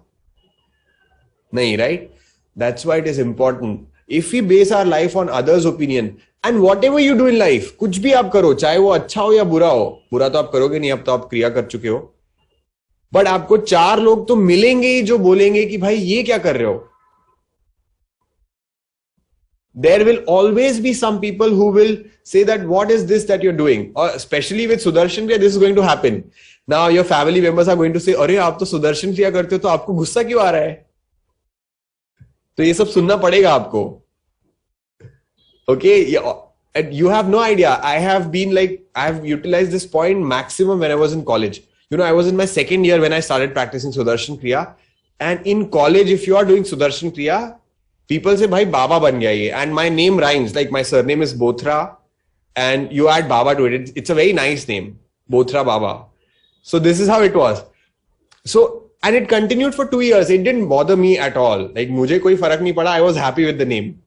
नहीं, right? That's why it is important, if we base our life on others opinion, and whatever you do in life, कुछ भी आप करो, चाहे वो अच्छा हो या बुरा हो, बुरा तो आप करोगे नहीं, अब तो आप क्रिया कर चुके हो, बट आपको 4 लोग तो मिलेंगे ही जो बोलेंगे कि भाई ये क्या कर रहे हो। there will always be some people who will say that what is this that you're doing, or especially with Sudarshan Kriya, this is going to happen. Now your family members are going to say, अरे आप तो सुदर्शन क्रिया करते हो तो आपको गुस्सा क्यों आ रहा है? तो ये सब सुनना पड़ेगा आपको. Okay, you have no idea. I have utilized this point maximum when I was in college. You know, I was in my second year when I started practicing Sudarshan Kriya. And in college, if you are doing Sudarshan Kriya, people say, bhai, Baba ban gaya ye. And my name rhymes. Like my surname is Bothra. And you add Baba to it. It's a very nice name. Bothra Baba. So this is how it was. So, and it continued for 2 years. It didn't bother me at all. Like, mujhe koi farak nahi pada. I was happy with the name.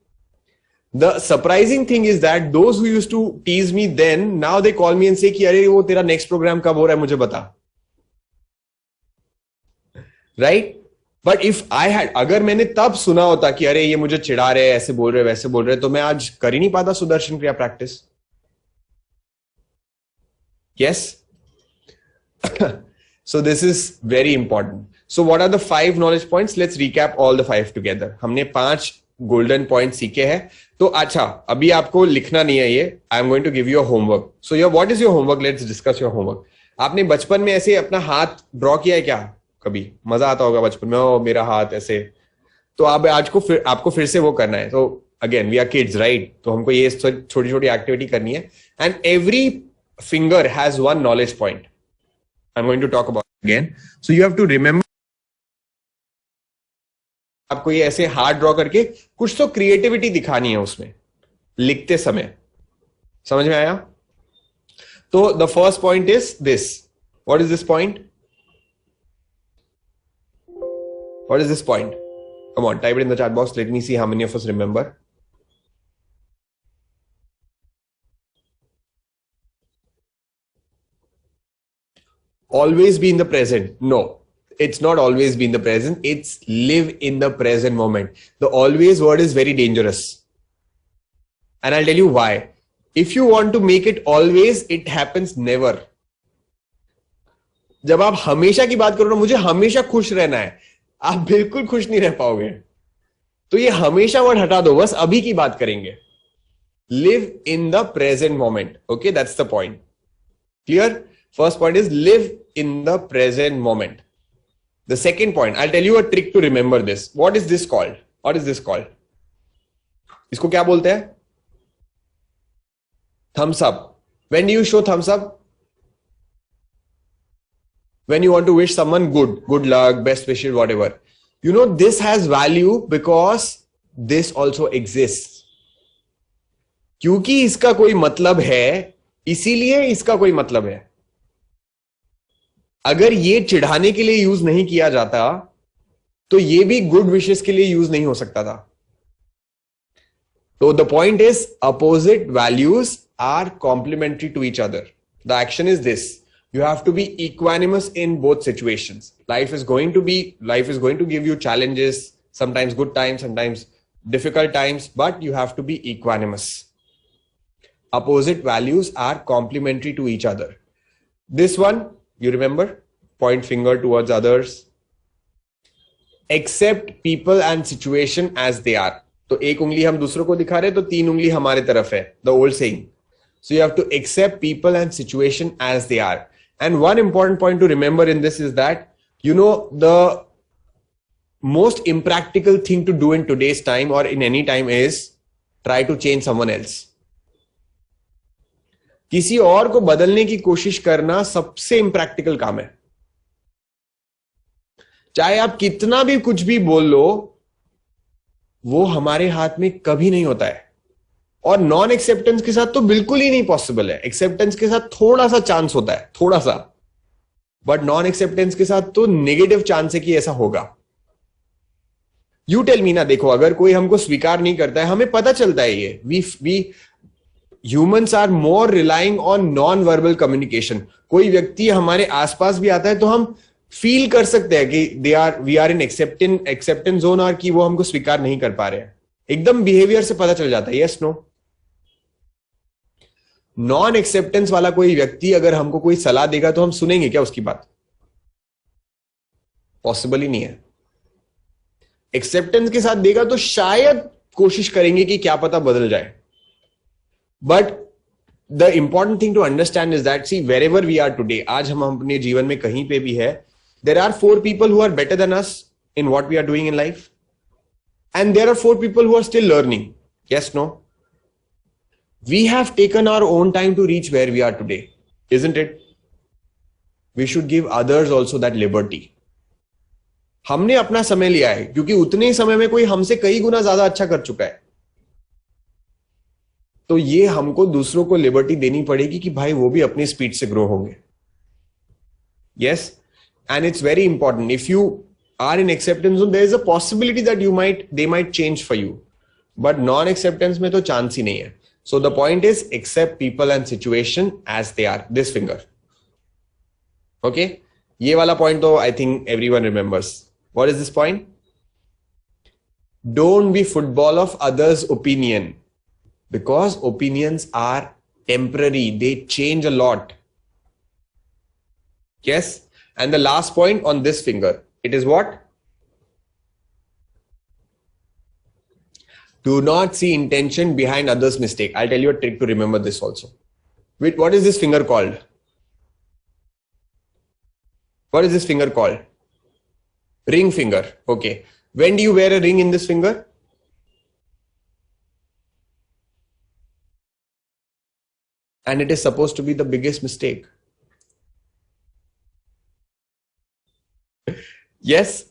The surprising thing is that those who used to tease me then, now they call me and say कि अरे वो तेरा next program कब हो रहा है मुझे बता. Right? But if I had, अगर मैंने तब सुना होता कि अरे ये मुझे चिढ़ा रहे, ऐसे बोल रहे, वैसे बोल रहे, तो मैं आज कर ही नहीं पाता सुदर्शन क्रिया practice. Yes? So this is very important. So what are the 5 knowledge points? Let's recap all the 5 together. हमने 5 गोल्डन पॉइंट सीखे हैं. तो अच्छा, अभी आपको लिखना नहीं है ये. I am going to give you a homework. So your what is your homework? Let's discuss your homework. आपने बचपन में ऐसे अपना हाथ ड्रॉ किया है क्या? कभी मजा आता होगा बचपन में, ओ मेरा हाथ ऐसे. तो आप आज को आपको फिर से वो करना है. तो again we are kids, right? तो हमको ये छोटी छोटी एक्टिविटी करनी है. And every finger has one knowledge point. I am going to talk about again. So you have to remember. आपको ये ऐसे हार्ड ड्रॉ करके कुछ तो क्रिएटिविटी दिखानी है उसमें लिखते समय. समझ में आया? तो the first point is this. What is this point? What is this point? Come on, type it in the chat box. Let me see how many of us remember. Always be in the present. No. It's not always be in the present. It's live in the present moment. The always word is very dangerous. And I'll tell you why. If you want to make it always, it happens never. जब आप हमेशा की बात करो ना, मुझे हमेशा खुश रहना है, आप बिल्कुल खुश नहीं रह पाओगे. तो ये हमेशा वर्ड हटा दो, बस अभी की बात करेंगे. Live in the present moment. Okay, that's the point. Clear? First point is live in the present moment. The second point, I'll tell you a trick to remember this. What is this called? What is this called? इसको क्या बोलते हैं? Thumbs up. When do you show thumbs up? When you want to wish someone good luck, best wishes, whatever. You know, this has value because this also exists. क्योंकि इसका कोई मतलब है, इसीलिए इसका कोई मतलब है. अगर ये चिढ़ाने के लिए यूज नहीं किया जाता तो ये भी गुड विशेस के लिए यूज नहीं हो सकता था. तो the point is opposite values are complementary to each other. The action is this. You have to be equanimous in both situations. Life is going to give you challenges, sometimes good times, sometimes difficult times, but you have to be equanimous. Opposite values are complementary to each other. This one, you remember? Point finger towards others. Accept people and situation as they are. तो एक उंगली हम दूसरों को दिखा रहे हैं तो 3 उंगली हमारे तरफ है. The old saying. So you have to accept people and situation as they are. And one important point to remember in this is that, you know, the most impractical thing to do in today's time or in any time is try to change someone else. किसी और को बदलने की कोशिश करना सबसे impractical काम है. चाहे आप कितना भी कुछ भी बोल लो, वो हमारे हाथ में कभी नहीं होता है. और नॉन एक्सेप्टेंस के साथ तो बिल्कुल ही नहीं पॉसिबल है. एक्सेप्टेंस के साथ थोड़ा सा चांस होता है, थोड़ा सा, बट नॉन एक्सेप्टेंस के साथ तो नेगेटिव चांस है कि ऐसा होगा. यू टेल मी ना. देखो, अगर कोई हमको स्वीकार नहीं करता है, हमें पता चलता है ये. We humans are more relying on non verbal communication. कोई व्यक्ति हमारे आसपास भी आता है तो हम फील कर सकते हैं कि we are in acceptance zone, और कि वो हमको स्वीकार नहीं कर पा रहे हैं. एकदम बिहेवियर से पता चल जाता है. Yes, no. नॉन एक्सेप्टेंस वाला कोई व्यक्ति अगर हमको कोई सलाह देगा तो हम सुनेंगे क्या उसकी बात? पॉसिबल ही नहीं है. एक्सेप्टेंस के साथ देगा तो शायद कोशिश करेंगे कि क्या पता बदल जाए. But the important thing to understand is that see wherever we are today, आज हम अपने जीवन में कहीं पे भी है, there are 4 people who are better than us in what we are doing in life, and there are 4 people who are still learning. Yes, no? We have taken our own time to reach where we are today, isn't it? We should give others also that liberty. हमने अपना समय लिया है क्योंकि उतने ही समय में कोई हमसे कई गुना ज्यादा अच्छा कर चुका है. तो ये हमको दूसरों को लिबर्टी देनी पड़ेगी कि भाई वो भी अपनी स्पीड से ग्रो होंगे. Yes, and it's very important. If you are in acceptance zone, there is a possibility that they might change for you, but non-acceptance में तो chance ही नहीं है. So the point is accept people and situation as they are. This finger. Okay, ये वाला point तो I think everyone remembers. What is this point? Don't be football of others' opinion, because opinions are temporary. They change a lot. Yes. And the last point on this finger, it is what? Do not see intention behind others' mistake. I'll tell you a trick to remember this also. Wait, what is this finger called? What is this finger called? Ring finger. Okay. When do you wear a ring in this finger? And it is supposed to be the biggest mistake. Yes.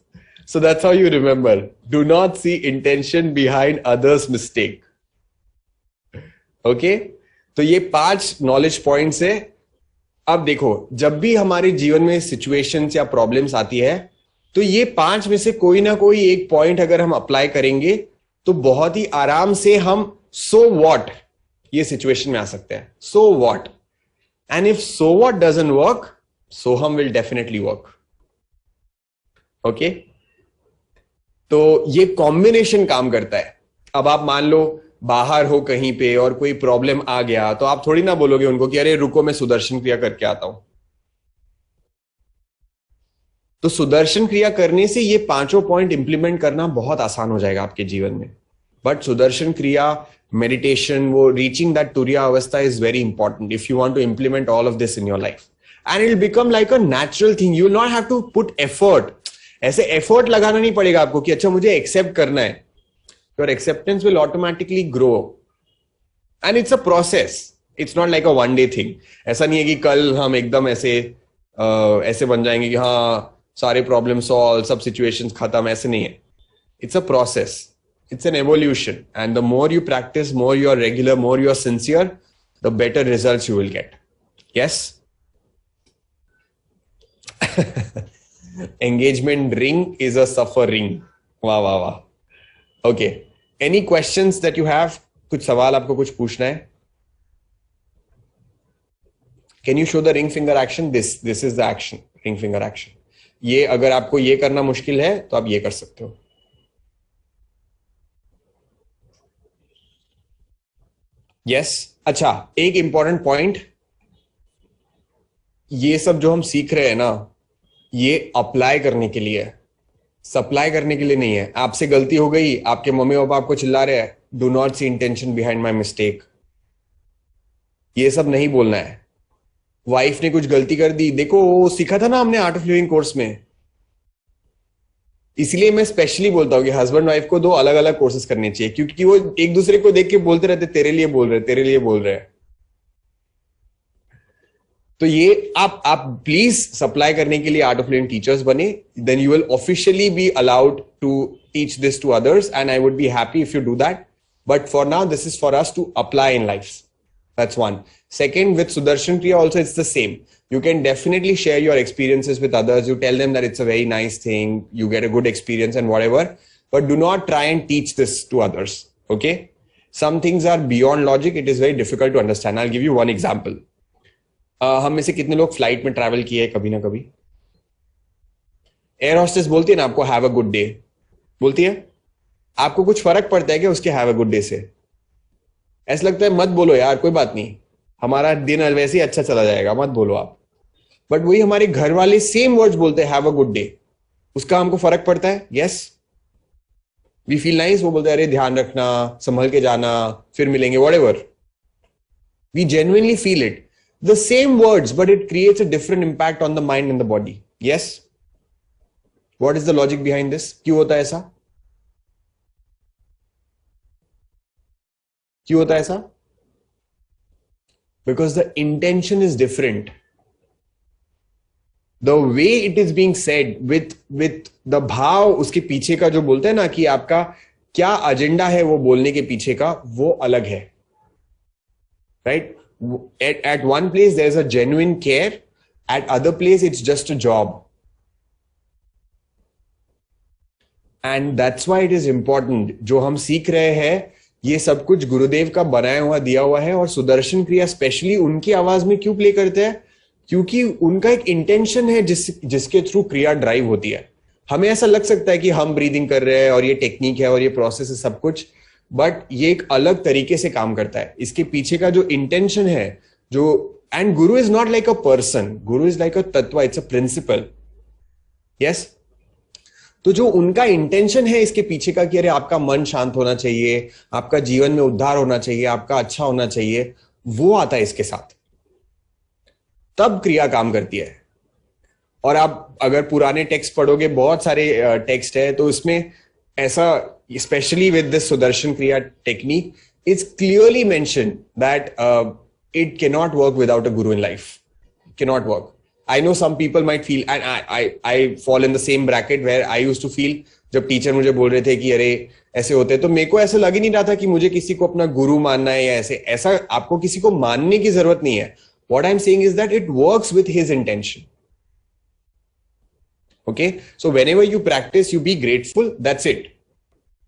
So that's how you remember. Do not see intention behind others' mistake. Okay. तो ये 5 knowledge points है. अब देखो, जब भी हमारे जीवन में सिचुएशंस या प्रॉब्लम्स आती है, तो ये 5 में से कोई ना कोई एक पॉइंट अगर हम अप्लाई करेंगे तो बहुत ही आराम से हम सो व्हाट ये सिचुएशन में आ सकते हैं. So what. And if so what doesn't work, so हम विल डेफिनेटली वर्क. ओके. तो ये कॉम्बिनेशन काम करता है. अब आप मान लो बाहर हो कहीं पे और कोई प्रॉब्लम आ गया, तो आप थोड़ी ना बोलोगे उनको कि अरे रुको मैं सुदर्शन क्रिया करके आता हूं. तो सुदर्शन क्रिया करने से ये 5 पॉइंट इंप्लीमेंट करना बहुत आसान हो जाएगा आपके जीवन में. बट सुदर्शन क्रिया, मेडिटेशन, वो रीचिंग दैट तुरिया अवस्था is very important if you want to implement all of this in your life. And it will become like a natural thing. You will not have to put effort. ऐसे effort लगाना नहीं पड़ेगा आपको कि अच्छा मुझे accept करना है. Your acceptance will automatically grow. And it's a process. It's not like a one day thing. ऐसा नहीं है कि कल हम एकदम ऐसे बन जाएंगे कि हाँ सारे प्रॉब्लम सॉल्व, सब सिचुएशंस खत्म. ऐसे नहीं है. It's a process. It's an evolution, and the more you practice, more you are regular, more you are sincere, the better results you will get. Yes? Engagement ring is a suffering. Wow, wow, wow. Okay. Any questions that you have? कुछ सवाल आपको कुछ पूछना है? Can you show the ring finger action? This is the action. Ring finger action. ये अगर आपको ये करना मुश्किल है तो आप ये कर सकते हो. यस. अच्छा, एक इंपॉर्टेंट पॉइंट, ये सब जो हम सीख रहे हैं ना, ये अप्लाई करने के लिए है, सप्लाई करने के लिए नहीं है. आपसे गलती हो गई, आपके मम्मी पापा आपको चिल्ला रहे हैं, do not see intention behind my mistake. ये सब नहीं बोलना है. वाइफ ने कुछ गलती कर दी, देखो वो सीखा था ना हमने आर्ट ऑफ लिविंग कोर्स में. इसलिए मैं स्पेशली बोलता हूँ कि हस्बैंड वाइफ को 2 अलग अलग कोर्सेज करने चाहिए, क्योंकि वो एक दूसरे को देख के बोलते रहते तेरे लिए बोल रहे, तेरे लिए बोल रहे हैं. तो ये आप प्लीज सप्लाई करने के लिए आर्ट ऑफ लिविंग टीचर्स बने. Then you will officially be allowed to teach this to others, and I would be happy if you do that. But for now this is for us to apply in life. That's one. Second, with Sudarshan Kriya also it's the same. You can definitely share your experiences with others. You tell them that it's a very nice thing. You get a good experience and whatever. But do not try and teach this to others. Okay? Some things are beyond logic. It is very difficult to understand. I'll give you one example. हम में से कितने लोग flight में travel किए हैं कभी ना कभी? एयर होस्टेस बोलती है ना आपको हैव अ गुड डे, बोलती है. आपको कुछ फर्क पड़ता है क्या उसके हैव अ गुड डे से? ऐसा लगता है मत बोलो यार, कोई बात नहीं, हमारा दिन वैसे ही अच्छा चला जाएगा, मत बोलो आप. बट वही हमारे घर वाले सेम वर्ड्स बोलते हैं हैव अ गुड डे, उसका हमको फर्क पड़ता है. यस, वी फील नाइस, वो बोलते हैं अरे ध्यान रखना, संभल के जाना, फिर मिलेंगे, whatever. We genuinely feel it. The same words, but it creates a different impact on the mind and the body. Yes? What is the logic behind this? क्यों होता है ऐसा? क्यों होता है ऐसा? Because the intention is different. The way it is being said with the भाव उसके पीछे का जो बोलते हैं ना कि आपका क्या एजेंडा है वो बोलने के पीछे का, वो अलग है. Right? At one place there's a genuine care, at other place it's just a job. And that's why it is important. जो हम सीख रहे हैं ये सब कुछ गुरुदेव का बनाया हुआ दिया हुआ है. और सुदर्शन क्रिया स्पेशली उनकी आवाज में क्यों प्ले करते हैं? क्योंकि उनका एक इंटेंशन है जिसके थ्रू क्रिया ड्राइव होती है. हमें ऐसा लग सकता है कि हम ब्रीदिंग कर रहे हैं और ये टेक्निक है और ये प्रोसेस है सब कुछ, बट ये एक अलग तरीके से काम करता है. इसके पीछे का जो इंटेंशन है, जो and Guru is not like a person, Guru is like अ तत्व, इट्स अ प्रिंसिपल. यस. तो जो उनका इंटेंशन है इसके पीछे का कि अरे आपका मन शांत होना चाहिए, आपका जीवन में उद्धार होना चाहिए, आपका अच्छा होना चाहिए, वो आता है इसके साथ. तब क्रिया काम करती है. और आप अगर पुराने टेक्स्ट पढ़ोगे, बहुत सारे टेक्स्ट है, तो इसमें ऐसा, especially with this Sudarshan Kriya technique, it's clearly mentioned that it cannot work without a guru in life. It cannot work. I know some people might feel, and I fall in the same bracket where I used to feel, जब teacher मुझे बोल रहे थे कि अरे ऐसे होते, तो मेरे को ऐसा लग ही नहीं रहा था कि मुझे किसी को अपना गुरु मानना है या ऐसे. ऐसा आपको किसी को मानने की जरूरत नहीं है. What I'm saying is that it works with his intention. Okay, so whenever you practice, you be grateful. That's it.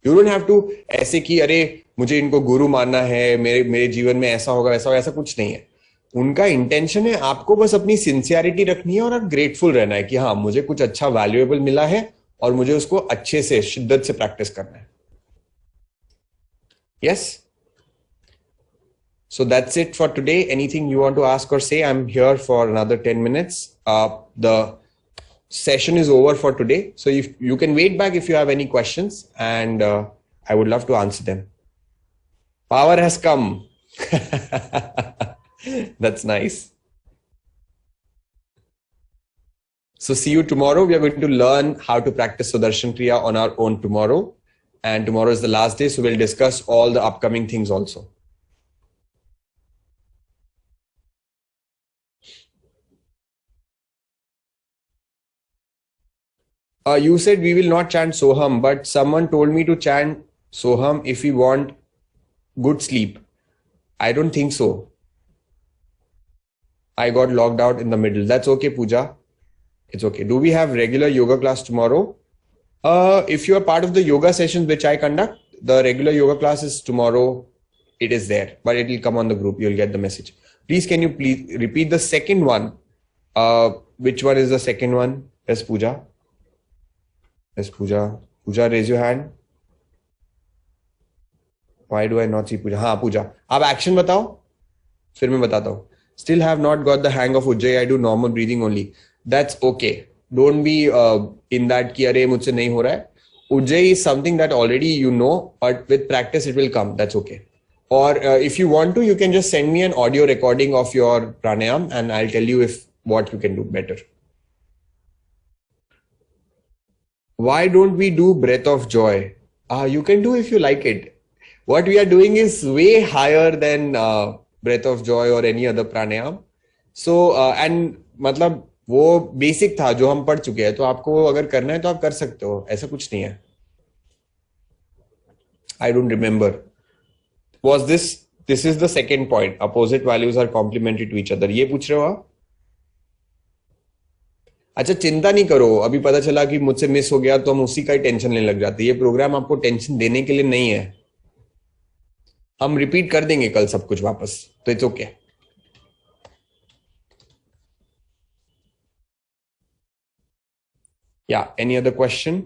You don't have to ऐसे कि अरे मुझे इनको गुरु मानना है, मेरे जीवन में ऐसा होगा वैसा होगा, ऐसा कुछ नहीं है. उनका इंटेंशन है, आपको बस अपनी सिंसियरिटी रखनी है और आप ग्रेटफुल रहना है कि हाँ मुझे कुछ अच्छा वैल्यूएबल मिला है और मुझे उसको अच्छे से शिद्दत से प्रैक्टिस करना है. Yes. So that's it for today. Anything you want to ask or say? I'm here for another 10 minutes. The session is over for today. So if you can wait back if you have any questions, and I would love to answer them. Power has come. That's nice. So see you tomorrow. We are going to learn how to practice Sudarshan Kriya on our own tomorrow. And tomorrow is the last day. So we'll discuss all the upcoming things also. You said we will not chant Soham, but someone told me to chant Soham if we want good sleep. I don't think so. I got logged out in the middle. That's okay, Pooja. It's okay. Do we have regular yoga class tomorrow? If you are part of the yoga sessions which I conduct, the regular yoga class is tomorrow. It is there, but it will come on the group. You'll get the message. Please, can you please repeat the second one? Which one is the second one? Yes, Pooja. Yes, Pooja. Pooja, raise your hand. Why do I not see Pooja? हाँ Pooja, आप action बताओ, फिर मैं बताता हूँ. Still have not got the hang of Ujjayi. I do normal breathing only. That's okay. Don't be in that कि अरे मुझसे नहीं हो रहा है. Ujjayi is something that already you know, but with practice it will come. That's okay. Or if you want to, you can just send me an audio recording of your pranayam and I'll tell you if what you can do better. Why don't we do breath of joy? You can do if you like it. What we are doing is way higher than breath of joy or any other pranayam. So and मतलब वो basic था जो हम पढ़ चुके हैं, तो आपको अगर करना है तो आप कर सकते हो, ऐसा कुछ नहीं है. I don't remember. Was this is the second point. Opposite values are complementary to each other. ये पूछ रहे हो आप? अच्छा, चिंता नहीं करो. अभी पता चला कि मुझसे मिस हो गया तो हम उसी का ही टेंशन लेने लग जाते. ये प्रोग्राम आपको टेंशन देने के लिए नहीं है. हम रिपीट कर देंगे कल सब कुछ वापस, तो it's okay. Yeah, any other question?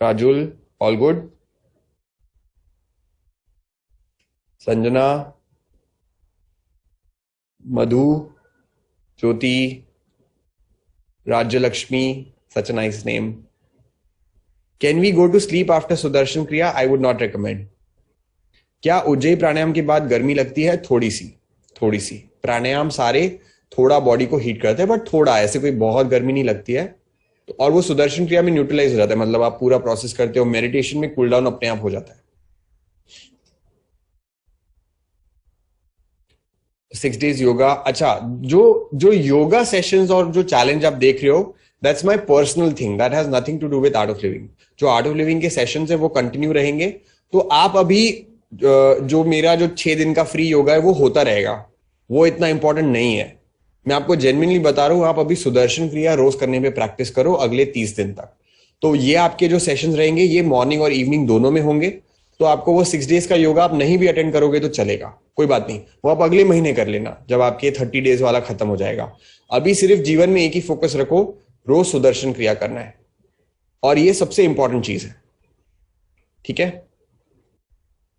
Rajul, all good? Sanjana, Madhu, Jyoti, Rajyalakshmi, such a nice name. Can we go to sleep after Sudarshan Kriya? I would not recommend. क्या उज्जयी प्राणायाम के बाद गर्मी लगती है? थोड़ी सी प्राणायाम सारे थोड़ा बॉडी को हीट करते हैं, बट थोड़ा, ऐसे कोई बहुत गर्मी नहीं लगती है। तो और वो सुदर्शन क्रिया में न्यूट्रलाइज हो जाता है, मतलब आप पूरा प्रोसेस करते हो, मेडिटेशन में कूल डाउन अपने आप हो जाता है। 6 days योगा, अच्छा, जो योगा सेशंस और जो चैलेंज आप देख रहे हो, that's my personal thing, that has nothing to do with Art of Living. जो आर्ट ऑफ लिविंग के सेशंस है वो कंटिन्यू रहेंगे। तो आप अभी जो मेरा जो 6 दिन का फ्री योगा है वो होता रहेगा, वो इतना इंपॉर्टेंट नहीं है। मैं आपको जेन्युइनली बता रहा हूं, आप अभी सुदर्शन क्रिया रोज करने पे प्रैक्टिस करो अगले 30 दिन तक। तो ये आपके जो सेशंस रहेंगे ये मॉर्निंग और इवनिंग दोनों में होंगे। तो आपको वो 6 डेज का योगा आप नहीं भी अटेंड करोगे तो चलेगा, कोई बात नहीं, वो आप अगले महीने कर लेना जब आपके 30 डेज वाला खत्म हो जाएगा। अभी सिर्फ जीवन में एक ही फोकस रखो, रोज सुदर्शन क्रिया करना है, और ये सबसे इंपॉर्टेंट चीज है, ठीक है।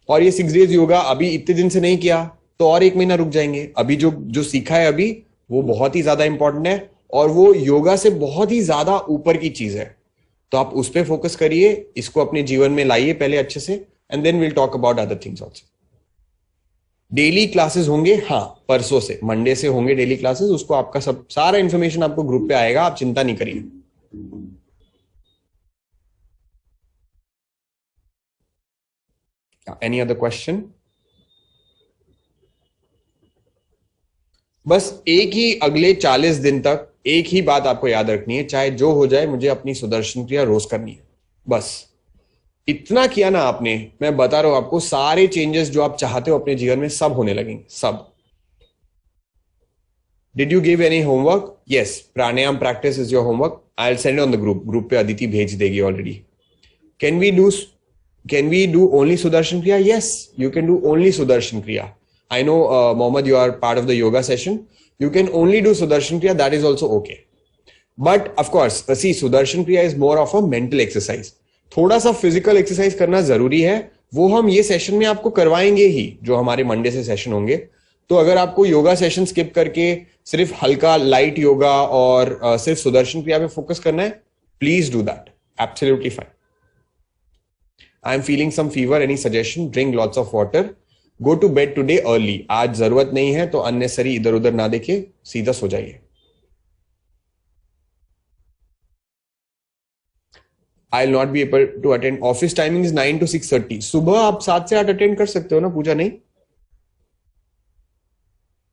और ये 6 डेज योगा अभी इतने दिन से नहीं किया तो और 1 महीना रुक जाएंगे। अभी जो सीखा है अभी वो बहुत ही ज्यादा इंपॉर्टेंट है, और वो योगा से बहुत ही ज्यादा ऊपर की चीज है। तो आप उस पर फोकस करिए, इसको अपने जीवन में लाइए पहले अच्छे से, and then will talk about other things also. Daily classes होंगे, हाँ, परसों से, मंडे से होंगे डेली क्लासेस। उसको आपका सब सारा इंफॉर्मेशन आपको ग्रुप पे आएगा, आप चिंता नहीं करिए। Any other question? बस एक ही अगले 40 दिन तक एक ही बात आपको याद रखनी है, चाहे जो हो जाए मुझे अपनी सुदर्शन क्रिया रोज करनी है। बस इतना किया ना आपने, मैं बता रहा हूं आपको, सारे चेंजेस जो आप चाहते हो अपने जीवन में सब होने लगेंगे, सब। Did you give any homework? Yes, pranayama practice is your homework. I will send on the group पे अदिति भेज देगी already. Can we do only Sudarshan Kriya? Yes, you can do only Sudarshan Kriya. I know, Mohammed, you are part of the yoga session. You can only do Sudarshan Kriya, that is also okay. But of course, see, Sudarshan Kriya is more of a mental exercise. थोड़ा सा physical exercise करना जरूरी है, वो हम ये session में आपको करवाएंगे ही, जो हमारे मंडे से सेशन होंगे। तो अगर आपको योगा सेशन स्किप करके सिर्फ हल्का लाइट योगा और सिर्फ सुदर्शन क्रिया पे फोकस करना है, please do that, absolutely fine. I am feeling some fever, any suggestion? Drink lots of water, go to bed today early. आज जरूरत नहीं है तो अननेसेसरी इधर उधर ना देखे, सीधा सो जाइए। I will not be able to attend. Office timing is 9 to 6:30। सुबह आप 7 से 8 अटेंड कर सकते हो ना पूजा? नहीं,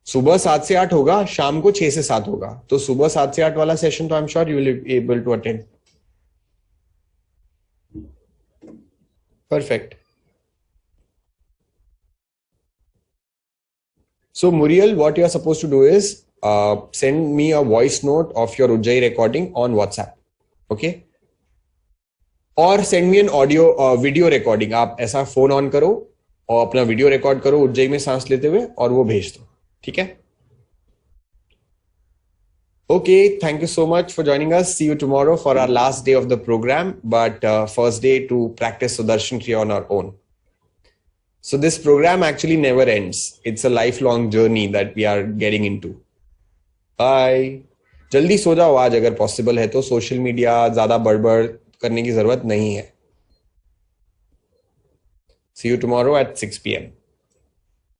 सुबह 7 से 8 होगा, शाम को 6 से 7 होगा। तो सुबह 7 से 8 वाला सेशन तो I am sure you will be able to attend. Perfect. So Muriel, what you are supposed to do is send me a voice note of your Ujjayi recording on WhatsApp, okay? और send me an audio video recording। आप ऐसा phone on करो और अपना video record करो उज्जैन में सांस लेते हुए, और वो भेज दो, ठीक है? Okay, thank you so much for joining us. See you tomorrow for our last day of the program, but first day to practice Sudarshan Kriya on our own. So this program actually never ends. It's a lifelong journey that we are getting into. Bye. जल्दी सो जाओ आज अगर possible है तो, social media ज्यादा बड़बड़ करने की जरूरत नहीं है। See you tomorrow at 6 PM.